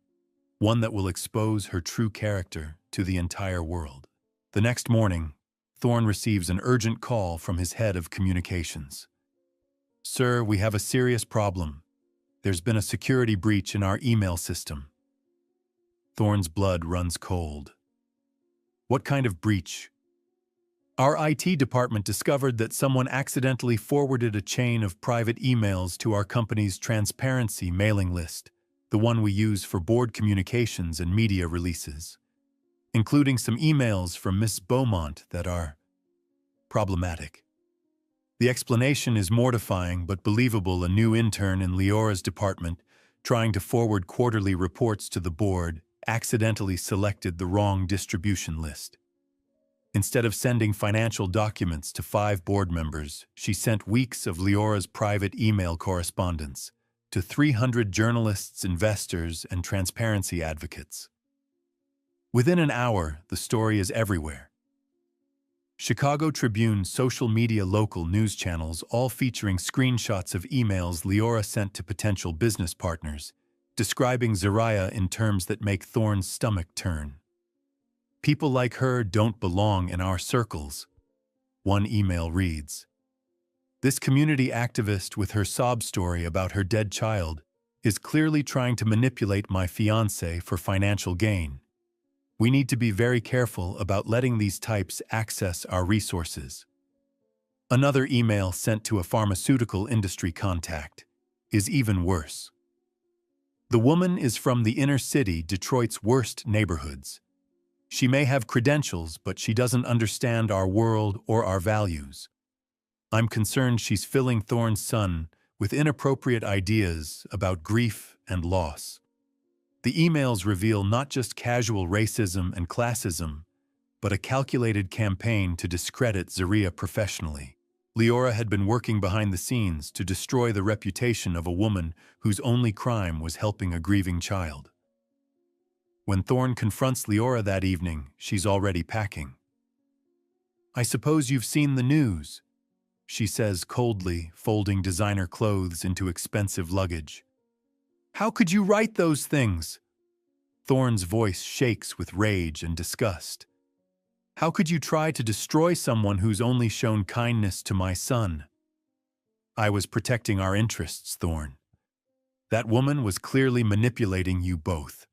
one that will expose her true character to the entire world. The next morning, Thorn receives an urgent call from his head of communications. "Sir, we have a serious problem. There's been a security breach in our email system." Thorn's blood runs cold. "What kind of breach?" "Our IT department discovered that someone accidentally forwarded a chain of private emails to our company's transparency mailing list, the one we use for board communications and media releases, including some emails from Miss Beaumont that are problematic." The explanation is mortifying but believable. A new intern in Leora's department, trying to forward quarterly reports to the board, accidentally selected the wrong distribution list. Instead of sending financial documents to 5 board members, she sent weeks of Leora's private email correspondence to 300 journalists, investors, and transparency advocates. Within an hour, the story is everywhere. Chicago Tribune, social media, local news channels, all featuring screenshots of emails Leora sent to potential business partners, describing Zariah in terms that make Thorne's stomach turn. "People like her don't belong in our circles," one email reads. "This community activist with her sob story about her dead child is clearly trying to manipulate my fiancé for financial gain. We need to be very careful about letting these types access our resources." Another email sent to a pharmaceutical industry contact is even worse. "The woman is from the inner city, Detroit's worst neighborhoods. She may have credentials, but she doesn't understand our world or our values. I'm concerned she's filling Thorne's son with inappropriate ideas about grief and loss." The emails reveal not just casual racism and classism, but a calculated campaign to discredit Zariah professionally. Leora had been working behind the scenes to destroy the reputation of a woman whose only crime was helping a grieving child. When Thorne confronts Leora that evening, she's already packing. "I suppose you've seen the news," she says coldly, folding designer clothes into expensive luggage. "How could you write those things?" Thorne's voice shakes with rage and disgust. "How could you try to destroy someone who's only shown kindness to my son?" "I was protecting our interests, Thorne. That woman was clearly manipulating you both."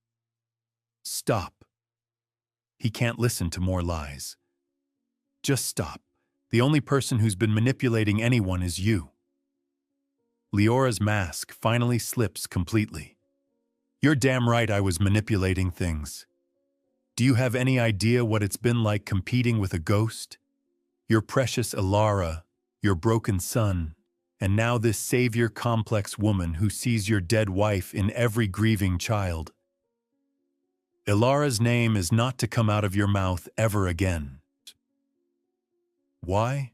"Stop." He can't listen to more lies. "Just stop. The only person who's been manipulating anyone is you." Leora's mask finally slips completely. "You're damn right I was manipulating things. Do you have any idea what it's been like competing with a ghost? Your precious Ilara, your broken son, and now this savior complex woman who sees your dead wife in every grieving child. Ilara's name is not to come out of your mouth ever again." Why?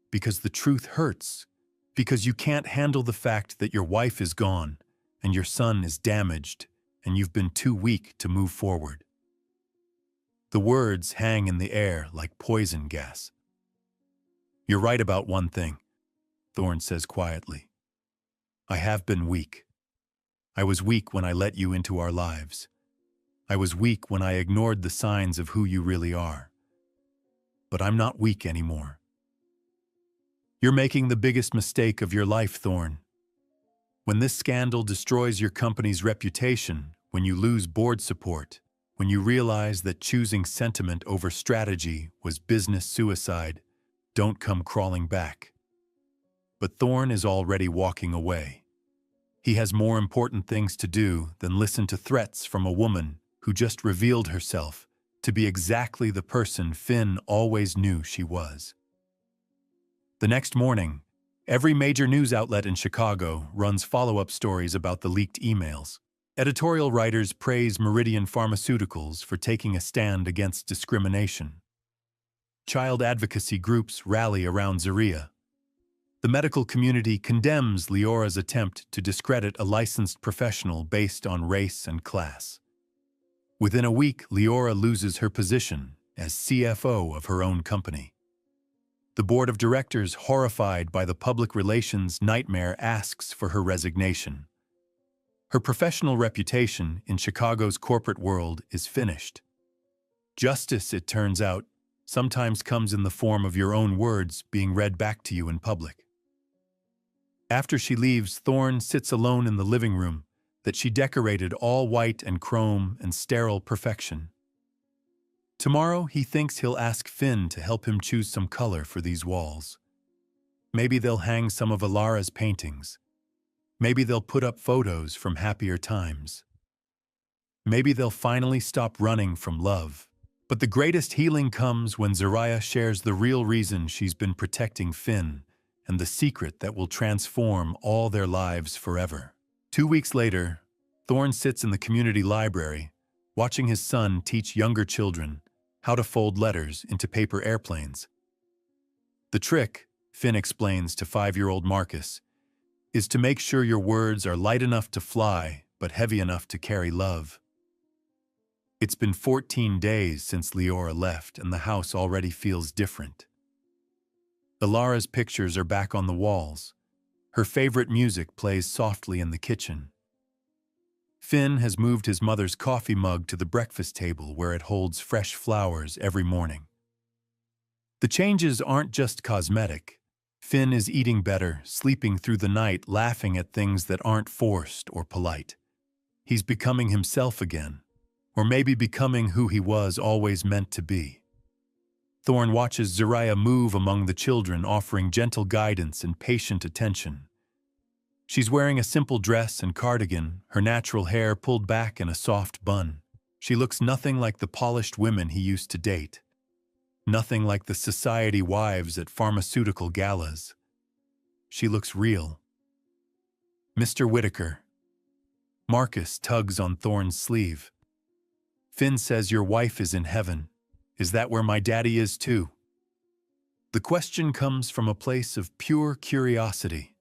Because the truth hurts. Because you can't handle the fact that your wife is gone, and your son is damaged, and you've been too weak to move forward. The words hang in the air like poison gas. "You're right about one thing," Thorne says quietly. "I have been weak. I was weak when I let you into our lives. I was weak when I ignored the signs of who you really are. But I'm not weak anymore." "You're making the biggest mistake of your life, Thorne. When this scandal destroys your company's reputation, when you lose board support, when you realize that choosing sentiment over strategy was business suicide, don't come crawling back." But Thorne is already walking away. He has more important things to do than listen to threats from a woman who just revealed herself to be exactly the person Finn always knew she was. The next morning, every major news outlet in Chicago runs follow-up stories about the leaked emails. Editorial writers praise Meridian Pharmaceuticals for taking a stand against discrimination. Child advocacy groups rally around Zariah. The medical community condemns Leora's attempt to discredit a licensed professional based on race and class. Within a week, Leora loses her position as CFO of her own company. The board of directors, horrified by the public relations nightmare, asks for her resignation. Her professional reputation in Chicago's corporate world is finished. Justice, it turns out, sometimes comes in the form of your own words being read back to you in public. After she leaves, Thorne sits alone in the living room that she decorated all white and chrome and sterile perfection. Tomorrow, he thinks he'll ask Finn to help him choose some color for these walls. Maybe they'll hang some of Ilara's paintings. Maybe they'll put up photos from happier times. Maybe they'll finally stop running from love. But the greatest healing comes when Zariah shares the real reason she's been protecting Finn and the secret that will transform all their lives forever. 2 weeks later, Thorne sits in the community library, watching his son teach younger children how to fold letters into paper airplanes. The trick, Finn explains to 5-year-old Marcus, is to make sure your words are light enough to fly but heavy enough to carry love. It's been 14 days since Leora left, and the house already feels different. Ilara's pictures are back on the walls. Her favorite music plays softly in the kitchen. Finn has moved his mother's coffee mug to the breakfast table where it holds fresh flowers every morning. The changes aren't just cosmetic. Finn is eating better, sleeping through the night, laughing at things that aren't forced or polite. He's becoming himself again, or maybe becoming who he was always meant to be. Thorn watches Zariah move among the children, offering gentle guidance and patient attention. She's wearing a simple dress and cardigan, her natural hair pulled back in a soft bun. She looks nothing like the polished women he used to date. Nothing like the society wives at pharmaceutical galas. She looks real. Mr. Whitaker. Marcus tugs on Thorn's sleeve. Finn says your wife is in heaven. Is that where my daddy is too? The question comes from a place of pure curiosity.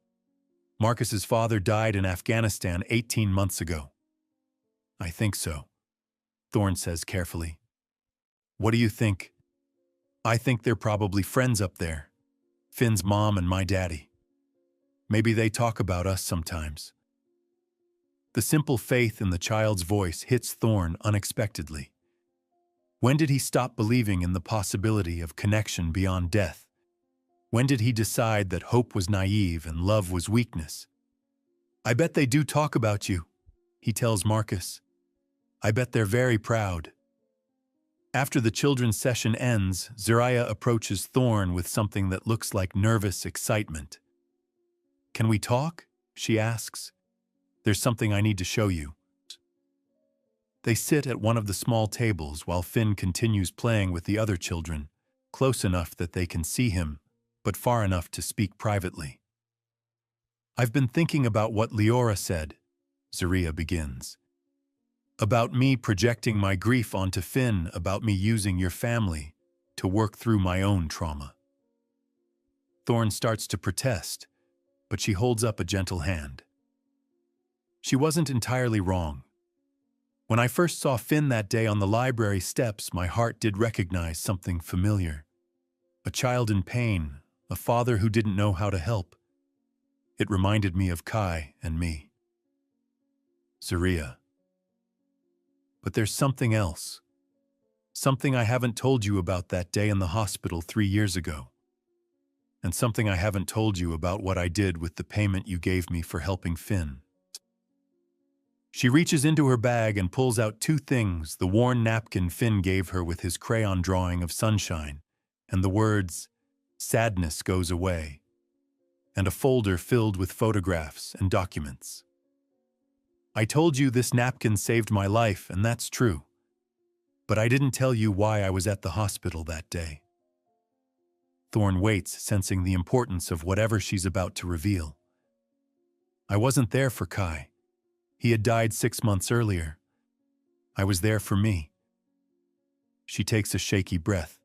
Marcus's father died in Afghanistan 18 months ago. I think so, Thorn says carefully. What do you think? I think they're probably friends up there. Finn's mom and my daddy. Maybe they talk about us sometimes. The simple faith in the child's voice hits Thorn unexpectedly. When did he stop believing in the possibility of connection beyond death? When did he decide that hope was naive and love was weakness? I bet they do talk about you, he tells Marcus. I bet they're very proud. After the children's session ends, Zariah approaches Thorn with something that looks like nervous excitement. Can we talk? She asks. There's something I need to show you. They sit at one of the small tables while Finn continues playing with the other children, close enough that they can see him, but far enough to speak privately. I've been thinking about what Leora said, Zariah begins. About me projecting my grief onto Finn, about me using your family to work through my own trauma. Thorn starts to protest, but she holds up a gentle hand. She wasn't entirely wrong. When I first saw Finn that day on the library steps, my heart did recognize something familiar. A child in pain, a father who didn't know how to help. It reminded me of Kai and me. Zariah. But there's something else. Something I haven't told you about that day in the hospital 3 years ago. And something I haven't told you about what I did with the payment you gave me for helping Finn. She reaches into her bag and pulls out 2 things, the worn napkin Finn gave her with his crayon drawing of sunshine, and the words, "Sadness goes away," and a folder filled with photographs and documents. I told you this napkin saved my life, and that's true. But I didn't tell you why I was at the hospital that day. Thorn waits, sensing the importance of whatever she's about to reveal. I wasn't there for Kai. He had died 6 months earlier. I was there for me. She takes a shaky breath.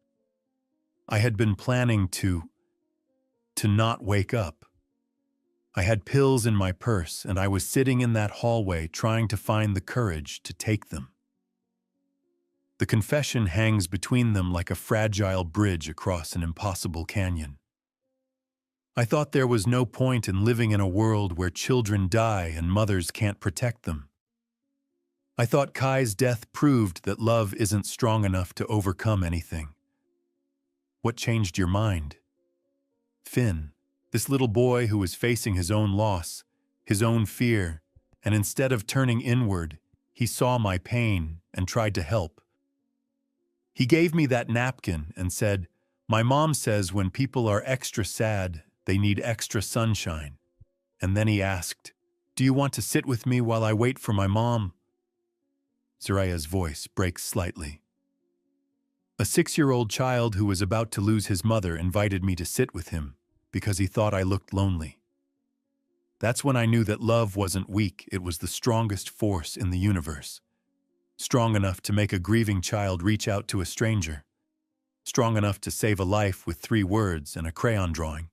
I had been planning to not wake up. I had pills in my purse, and I was sitting in that hallway trying to find the courage to take them. The confession hangs between them like a fragile bridge across an impossible canyon. I thought there was no point in living in a world where children die and mothers can't protect them. I thought Kai's death proved that love isn't strong enough to overcome anything. What changed your mind? Finn, this little boy who was facing his own loss, his own fear, and instead of turning inward, he saw my pain and tried to help. He gave me that napkin and said, "My mom says when people are extra sad, they need extra sunshine." And then he asked, "Do you want to sit with me while I wait for my mom?" Zariah's voice breaks slightly. A 6-year-old child who was about to lose his mother invited me to sit with him because he thought I looked lonely. That's when I knew that love wasn't weak, it was the strongest force in the universe. Strong enough to make a grieving child reach out to a stranger. Strong enough to save a life with 3 words and a crayon drawing.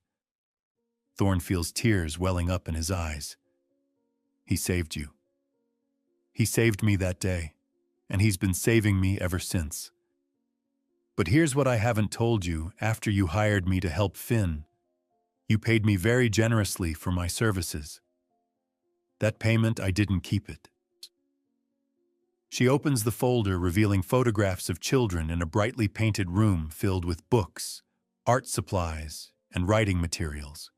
Thorn feels tears welling up in his eyes. He saved you. He saved me that day, and he's been saving me ever since. But here's what I haven't told you. After you hired me to help Finn, You paid me very generously for my services. That payment, I didn't keep it. She opens the folder, revealing photographs of children in a brightly painted room filled with books, art supplies, and writing materials.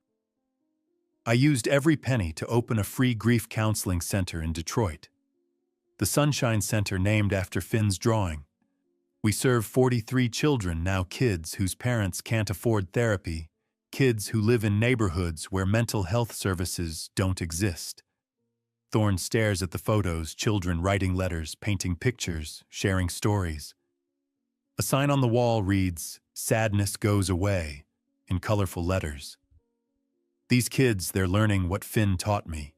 I used every penny to open a free grief counseling center in Detroit. The Sunshine Center, named after Finn's drawing. We serve 43 children, now kids whose parents can't afford therapy, kids who live in neighborhoods where mental health services don't exist. Thorne stares at the photos, children writing letters, painting pictures, sharing stories. A sign on the wall reads, "Sadness goes away," in colorful letters. These kids, they're learning what Finn taught me,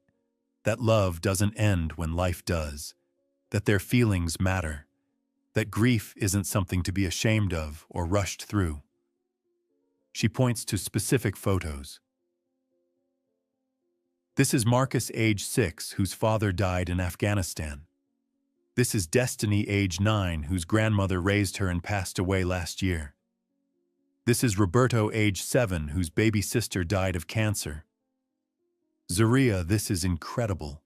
that love doesn't end when life does, that their feelings matter, that grief isn't something to be ashamed of or rushed through. She points to specific photos. This is Marcus, age 6, whose father died in Afghanistan. This is Destiny, age 9, whose grandmother raised her and passed away last year. This is Roberto, age 7, whose baby sister died of cancer. Zaria, this is incredible.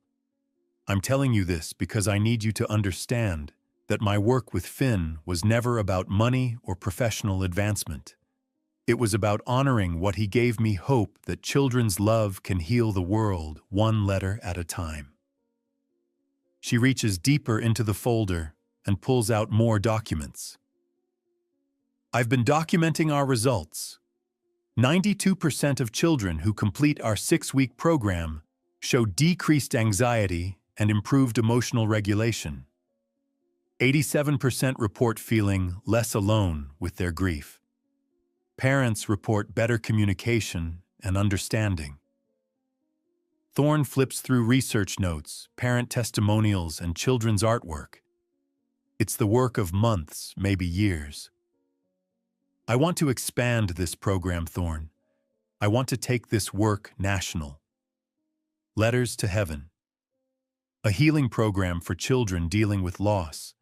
I'm telling you this because I need you to understand that my work with Finn was never about money or professional advancement. It was about honoring what he gave me, hope that children's love can heal the world one letter at a time. She reaches deeper into the folder and pulls out more documents. I've been documenting our results. 92% of children who complete our 6-week program show decreased anxiety and improved emotional regulation. 87% report feeling less alone with their grief. Parents report better communication and understanding. Thorne flips through research notes, parent testimonials, and children's artwork. It's the work of months, maybe years. I want to expand this program, Thorne. I want to take this work national. Letters to Heaven. A healing program for children dealing with loss.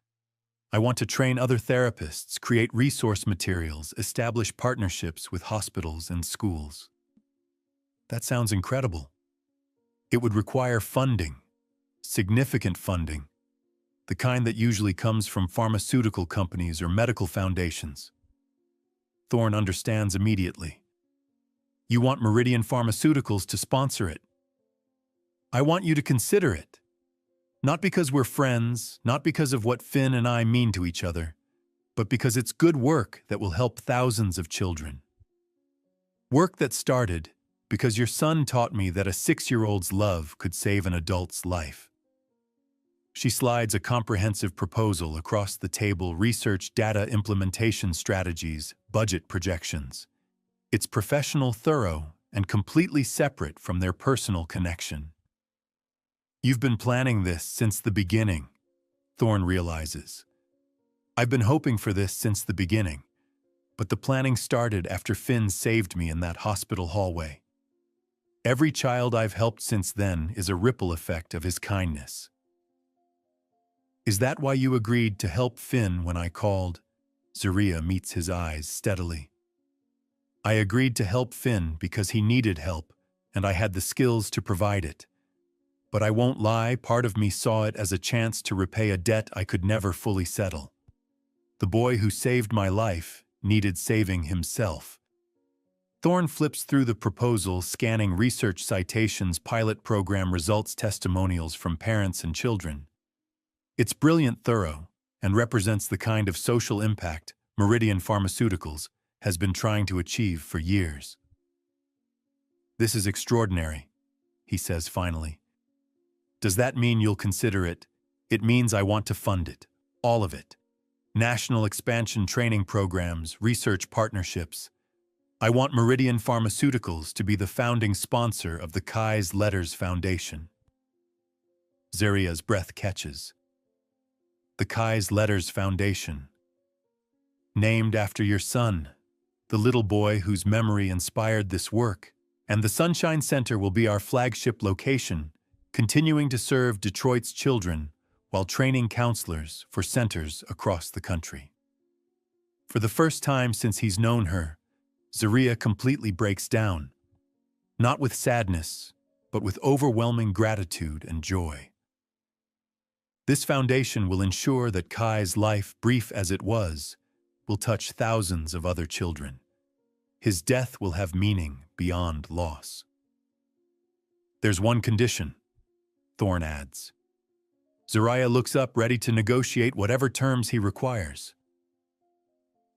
I want to train other therapists, create resource materials, establish partnerships with hospitals and schools. That sounds incredible. It would require funding, significant funding, the kind that usually comes from pharmaceutical companies or medical foundations. Thorne understands immediately. You want Meridian Pharmaceuticals to sponsor it. I want you to consider it. Not because we're friends, not because of what Finn and I mean to each other, but because it's good work that will help thousands of children. Work that started because your son taught me that a 6-year-old's love could save an adult's life. She slides a comprehensive proposal across the table: research, data, implementation strategies, budget projections. It's professional, thorough, and completely separate from their personal connection. You've been planning this since the beginning, Thorne realizes. I've been hoping for this since the beginning, but the planning started after Finn saved me in that hospital hallway. Every child I've helped since then is a ripple effect of his kindness. Is that why you agreed to help Finn when I called? Zaria meets his eyes steadily. I agreed to help Finn because he needed help, and I had the skills to provide it. But I won't lie, part of me saw it as a chance to repay a debt I could never fully settle. The boy who saved my life needed saving himself. Thorne flips through the proposal, scanning research citations, pilot program results, testimonials from parents and children. It's brilliant, thorough, and represents the kind of social impact Meridian Pharmaceuticals has been trying to achieve for years. This is extraordinary, he says finally. Does that mean you'll consider it? It means I want to fund it. All of it. National expansion, training programs, research partnerships. I want Meridian Pharmaceuticals to be the founding sponsor of the Kai's Letters Foundation. Zaria's breath catches. The Kai's Letters Foundation. Named after your son, the little boy whose memory inspired this work. And the Sunshine Center will be our flagship location, continuing to serve Detroit's children while training counselors for centers across the country. For the first time since he's known her, Zaria completely breaks down. not with sadness, but with overwhelming gratitude and joy. This foundation will ensure that Kai's life, brief as it was, will touch thousands of other children. His death will have meaning beyond loss. There's one condition, Thorn adds. Zariah looks up, ready to negotiate whatever terms he requires.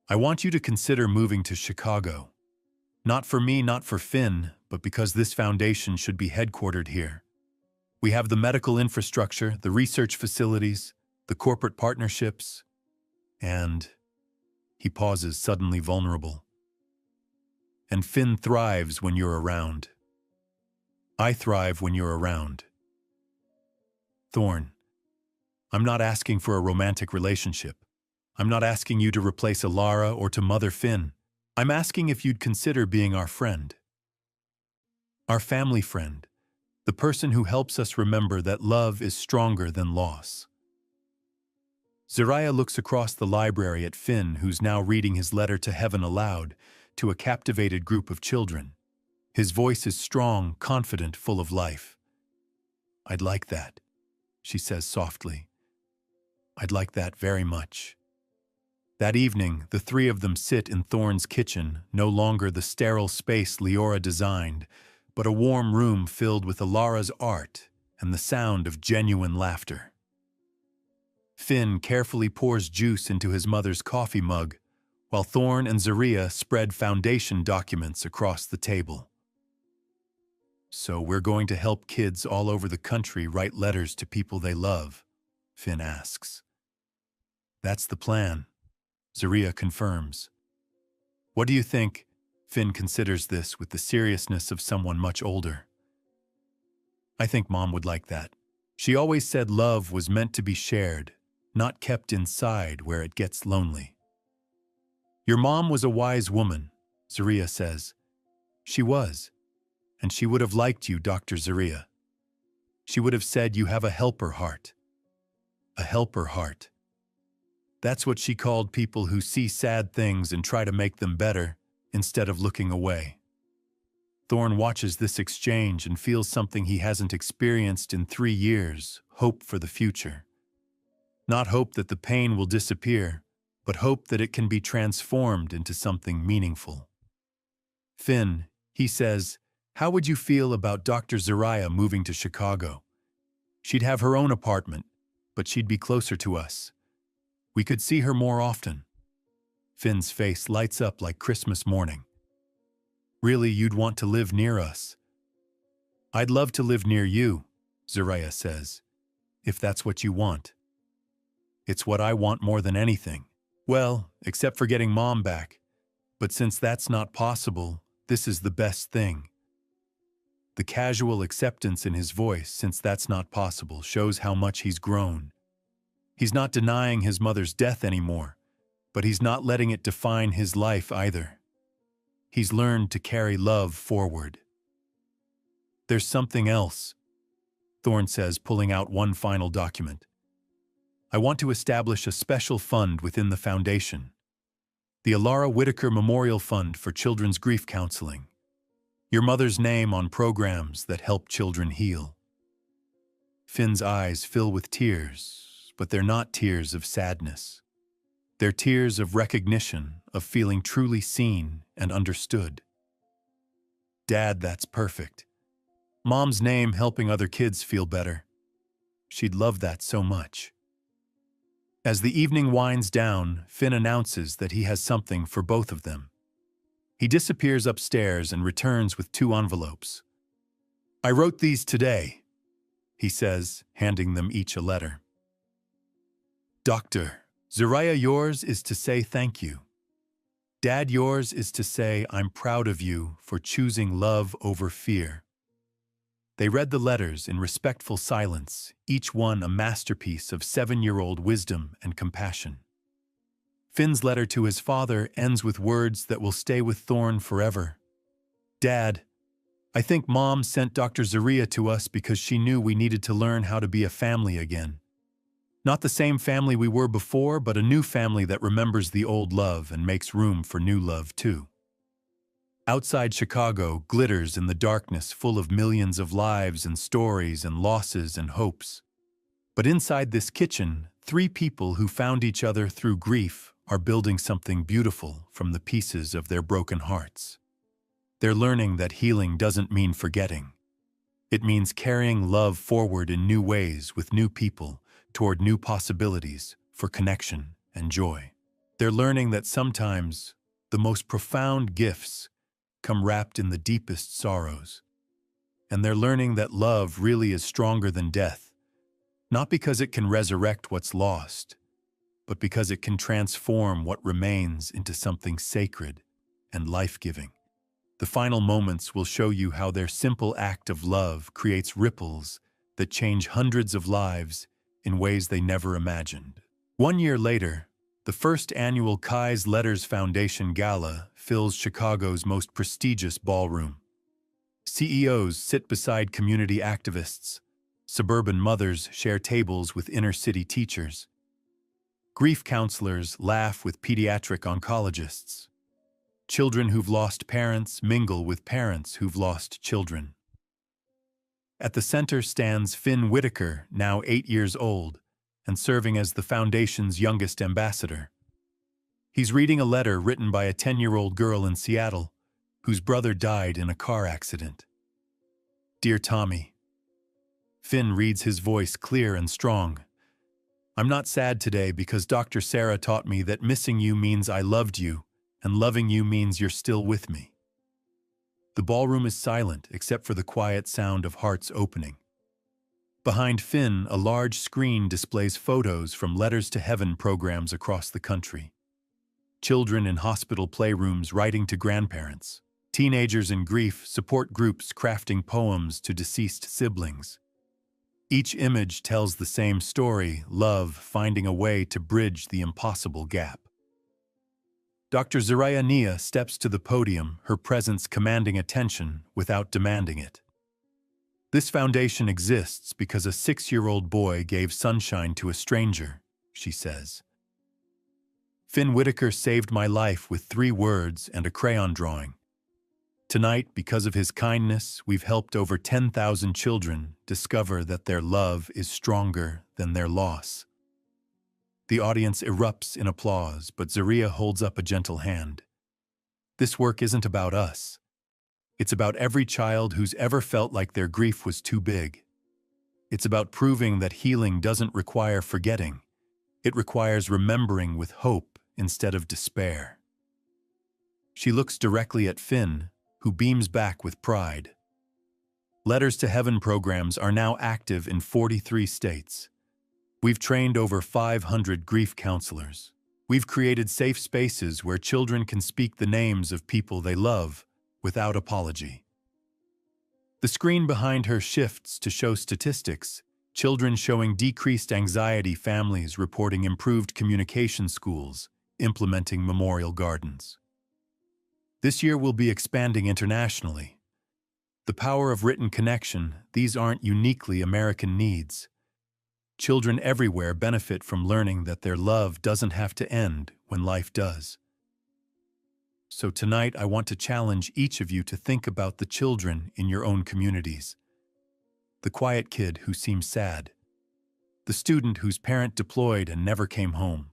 I want you to consider moving to Chicago. Not for me, not for Finn, but because this foundation should be headquartered here. We have the medical infrastructure, the research facilities, the corporate partnerships, and... He pauses, suddenly vulnerable. And Finn thrives when you're around. I thrive when you're around. Thorn, I'm not asking for a romantic relationship. I'm not asking you to replace Alara or to mother Finn. I'm asking if you'd consider being our friend. Our family friend. The person who helps us remember that love is stronger than loss. Zariah looks across the library at Finn, who's now reading his letter to heaven aloud to a captivated group of children. His voice is strong, confident, full of life. I'd like that, she says softly. I'd like that very much. That evening, the three of them sit in Thorn's kitchen, no longer the sterile space Leora designed, but a warm room filled with Alara's art and the sound of genuine laughter. Finn carefully pours juice into his mother's coffee mug, while Thorn and Zariah spread foundation documents across the table. So we're going to help kids all over the country write letters to people they love, Finn asks. That's the plan, Zariah confirms. What do you think? Finn considers this with the seriousness of someone much older. I think Mom would like that. She always said love was meant to be shared, not kept inside where it gets lonely. Your mom was a wise woman, Zariah says. She was, and she would have liked you, Dr. Zariah. She would have said you have a helper heart. A helper heart. That's what she called people who see sad things and try to make them better instead of looking away. Thorn watches this exchange and feels something he hasn't experienced in 3 years, hope for the future. Not hope that the pain will disappear, but hope that it can be transformed into something meaningful. Finn, he says, how would you feel about Dr. Zariah moving to Chicago? She'd have her own apartment, but she'd be closer to us. We could see her more often. Finn's face lights up like Christmas morning. Really, you'd want to live near us? I'd love to live near you, Zariah says, if that's what you want. It's what I want more than anything. Well, except for getting Mom back. But since that's not possible, this is the best thing. The casual acceptance in his voice, since that's not possible, shows how much he's grown. He's not denying his mother's death anymore, but he's not letting it define his life either. He's learned to carry love forward. There's something else, Thorn says, pulling out one final document. I want to establish a special fund within the foundation. The Alara Whitaker Memorial Fund for Children's Grief Counseling. Your mother's name on programs that help children heal. Finn's eyes fill with tears, but they're not tears of sadness. They're tears of recognition, of feeling truly seen and understood. Dad, that's perfect. Mom's name helping other kids feel better. She'd love that so much. As the evening winds down, Finn announces that he has something for both of them. He disappears upstairs and returns with 2 envelopes. I wrote these today, he says, handing them each a letter. Doctor, Zariah, yours is to say thank you. Dad, yours is to say I'm proud of you for choosing love over fear. They read the letters in respectful silence, each one a masterpiece of 7-year-old wisdom and compassion. Finn's letter to his father ends with words that will stay with Thorn forever. Dad, I think Mom sent Dr. Zariah to us because she knew we needed to learn how to be a family again. Not the same family we were before, but a new family that remembers the old love and makes room for new love too. Outside Chicago glitters in the darkness, full of millions of lives and stories and losses and hopes. But inside this kitchen, three people who found each other through grief are building something beautiful from the pieces of their broken hearts. They're learning that healing doesn't mean forgetting. It means carrying love forward in new ways with new people, toward new possibilities for connection and joy. They're learning that sometimes the most profound gifts come wrapped in the deepest sorrows. And they're learning that love really is stronger than death, not because it can resurrect what's lost, but because it can transform what remains into something sacred and life-giving. The final moments will show you how their simple act of love creates ripples that change hundreds of lives in ways they never imagined. 1 year later, the first annual Kai's Letters Foundation Gala fills Chicago's most prestigious ballroom. CEOs sit beside community activists. Suburban mothers share tables with inner-city teachers. Grief counselors laugh with pediatric oncologists. Children who've lost parents mingle with parents who've lost children. At the center stands Finn Whitaker, now 8 years old, and serving as the foundation's youngest ambassador. He's reading a letter written by a 10-year-old girl in Seattle, whose brother died in a car accident. Dear Tommy. Finn reads, his voice clear and strong. I'm not sad today because Dr. Sarah taught me that missing you means I loved you, and loving you means you're still with me. The ballroom is silent except for the quiet sound of hearts opening. Behind Finn, a large screen displays photos from Letters to Heaven programs across the country. Children in hospital playrooms writing to grandparents. Teenagers in grief support groups crafting poems to deceased siblings. Each image tells the same story, love finding a way to bridge the impossible gap. Dr. Zariah Nia steps to the podium, her presence commanding attention without demanding it. This foundation exists because a 6-year-old boy gave sunshine to a stranger, she says. Finn Whitaker saved my life with 3 words and a crayon drawing. Tonight, because of his kindness, we've helped over 10,000 children discover that their love is stronger than their loss. The audience erupts in applause, but Zariah holds up a gentle hand. This work isn't about us. It's about every child who's ever felt like their grief was too big. It's about proving that healing doesn't require forgetting. It requires remembering with hope instead of despair. She looks directly at Finn, who beams back with pride. Letters to Heaven programs are now active in 43 states. We've trained over 500 grief counselors. We've created safe spaces where children can speak the names of people they love without apology. The screen behind her shifts to show statistics, children showing decreased anxiety, families reporting improved communication, schools implementing memorial gardens. This year we'll be expanding internationally. The power of written connection, these aren't uniquely American needs. Children everywhere benefit from learning that their love doesn't have to end when life does. So tonight I want to challenge each of you to think about the children in your own communities. The quiet kid who seems sad. The student whose parent deployed and never came home.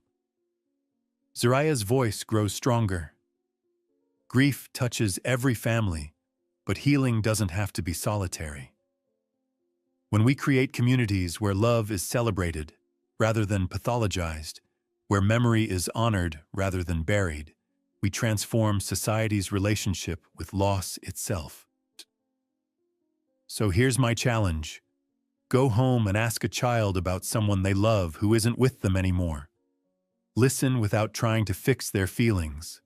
Zariah's voice grows stronger. Grief touches every family, but healing doesn't have to be solitary. When we create communities where love is celebrated rather than pathologized, where memory is honored rather than buried, we transform society's relationship with loss itself. So here's my challenge. Go home and ask a child about someone they love who isn't with them anymore. Listen without trying to fix their feelings.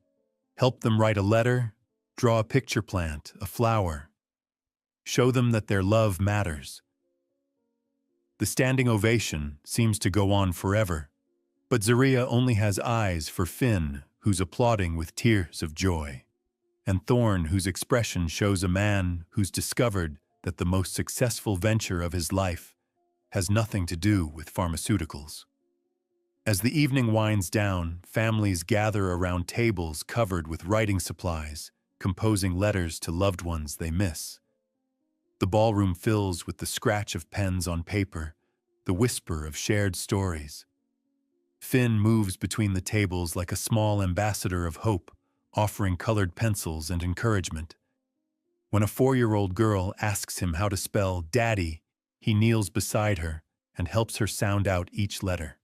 Help them write a letter, draw a picture plant, a flower. Show them that their love matters. The standing ovation seems to go on forever, but Zariah only has eyes for Finn, who's applauding with tears of joy, and Thorn, whose expression shows a man who's discovered that the most successful venture of his life has nothing to do with pharmaceuticals. As the evening winds down, families gather around tables covered with writing supplies, composing letters to loved ones they miss. The ballroom fills with the scratch of pens on paper, the whisper of shared stories. Finn moves between the tables like a small ambassador of hope, offering colored pencils and encouragement. When a 4-year-old girl asks him how to spell Daddy, he kneels beside her and helps her sound out each letter.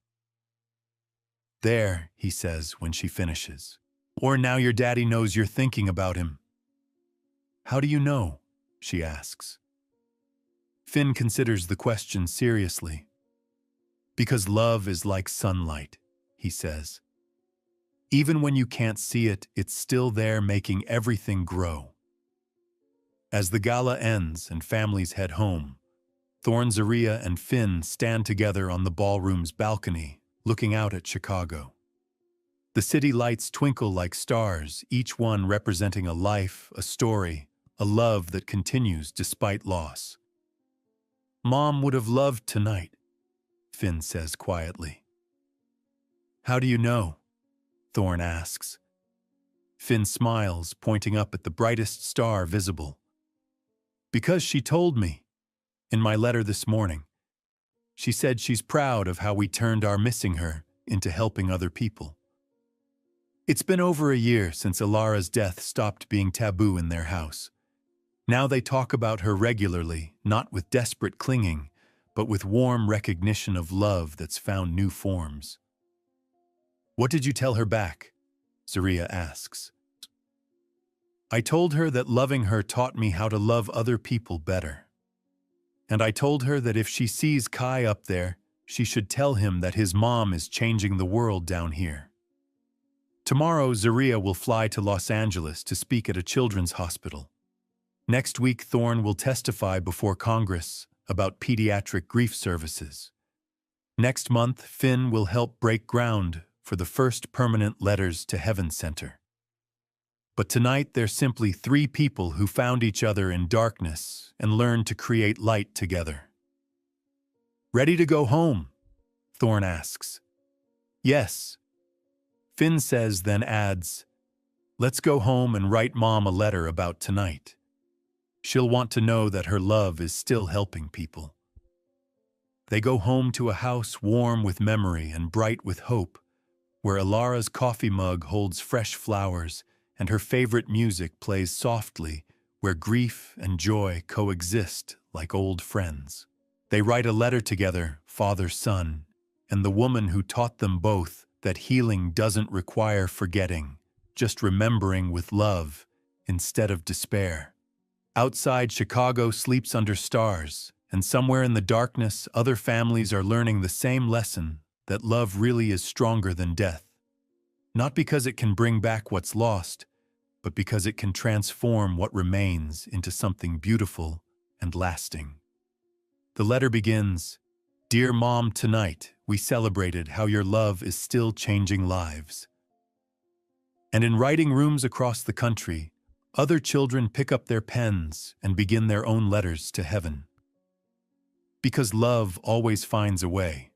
There, he says when she finishes. Or now your daddy knows you're thinking about him. How do you know? She asks. Finn considers the question seriously. Because love is like sunlight, he says. Even when you can't see it, it's still there making everything grow. As the gala ends and families head home, Thorn, Zaria, and Finn stand together on the ballroom's balcony, looking out at Chicago. The city lights twinkle like stars, each one representing a life, a story, a love that continues despite loss. Mom would have loved tonight, Finn says quietly. How do you know? Thorn asks. Finn smiles, pointing up at the brightest star visible. Because she told me. In my letter this morning, she said she's proud of how we turned our missing her into helping other people. It's been over a year since Alara's death stopped being taboo in their house. Now they talk about her regularly, not with desperate clinging, but with warm recognition of love that's found new forms. What did you tell her back? Zaria asks. I told her that loving her taught me how to love other people better. And I told her that if she sees Kai up there, she should tell him that his mom is changing the world down here. Tomorrow, Zaria will fly to Los Angeles to speak at a children's hospital. Next week, Thorn will testify before Congress about pediatric grief services. Next month, Finn will help break ground for the first permanent Letters to Heaven Center. But tonight, they're simply 3 people who found each other in darkness and learned to create light together. Ready to go home? Thorn asks. Yes. Finn says, then adds, let's go home and write Mom a letter about tonight. She'll want to know that her love is still helping people. They go home to a house warm with memory and bright with hope, where Alara's coffee mug holds fresh flowers and her favorite music plays softly, where grief and joy coexist like old friends. They write a letter together, father-son, and the woman who taught them both that healing doesn't require forgetting, just remembering with love instead of despair. Outside, Chicago sleeps under stars, and somewhere in the darkness, other families are learning the same lesson, that love really is stronger than death. Not because it can bring back what's lost, but because it can transform what remains into something beautiful and lasting. The letter begins, Dear Mom, tonight we celebrated how your love is still changing lives. And in writing rooms across the country, other children pick up their pens and begin their own letters to heaven. Because love always finds a way.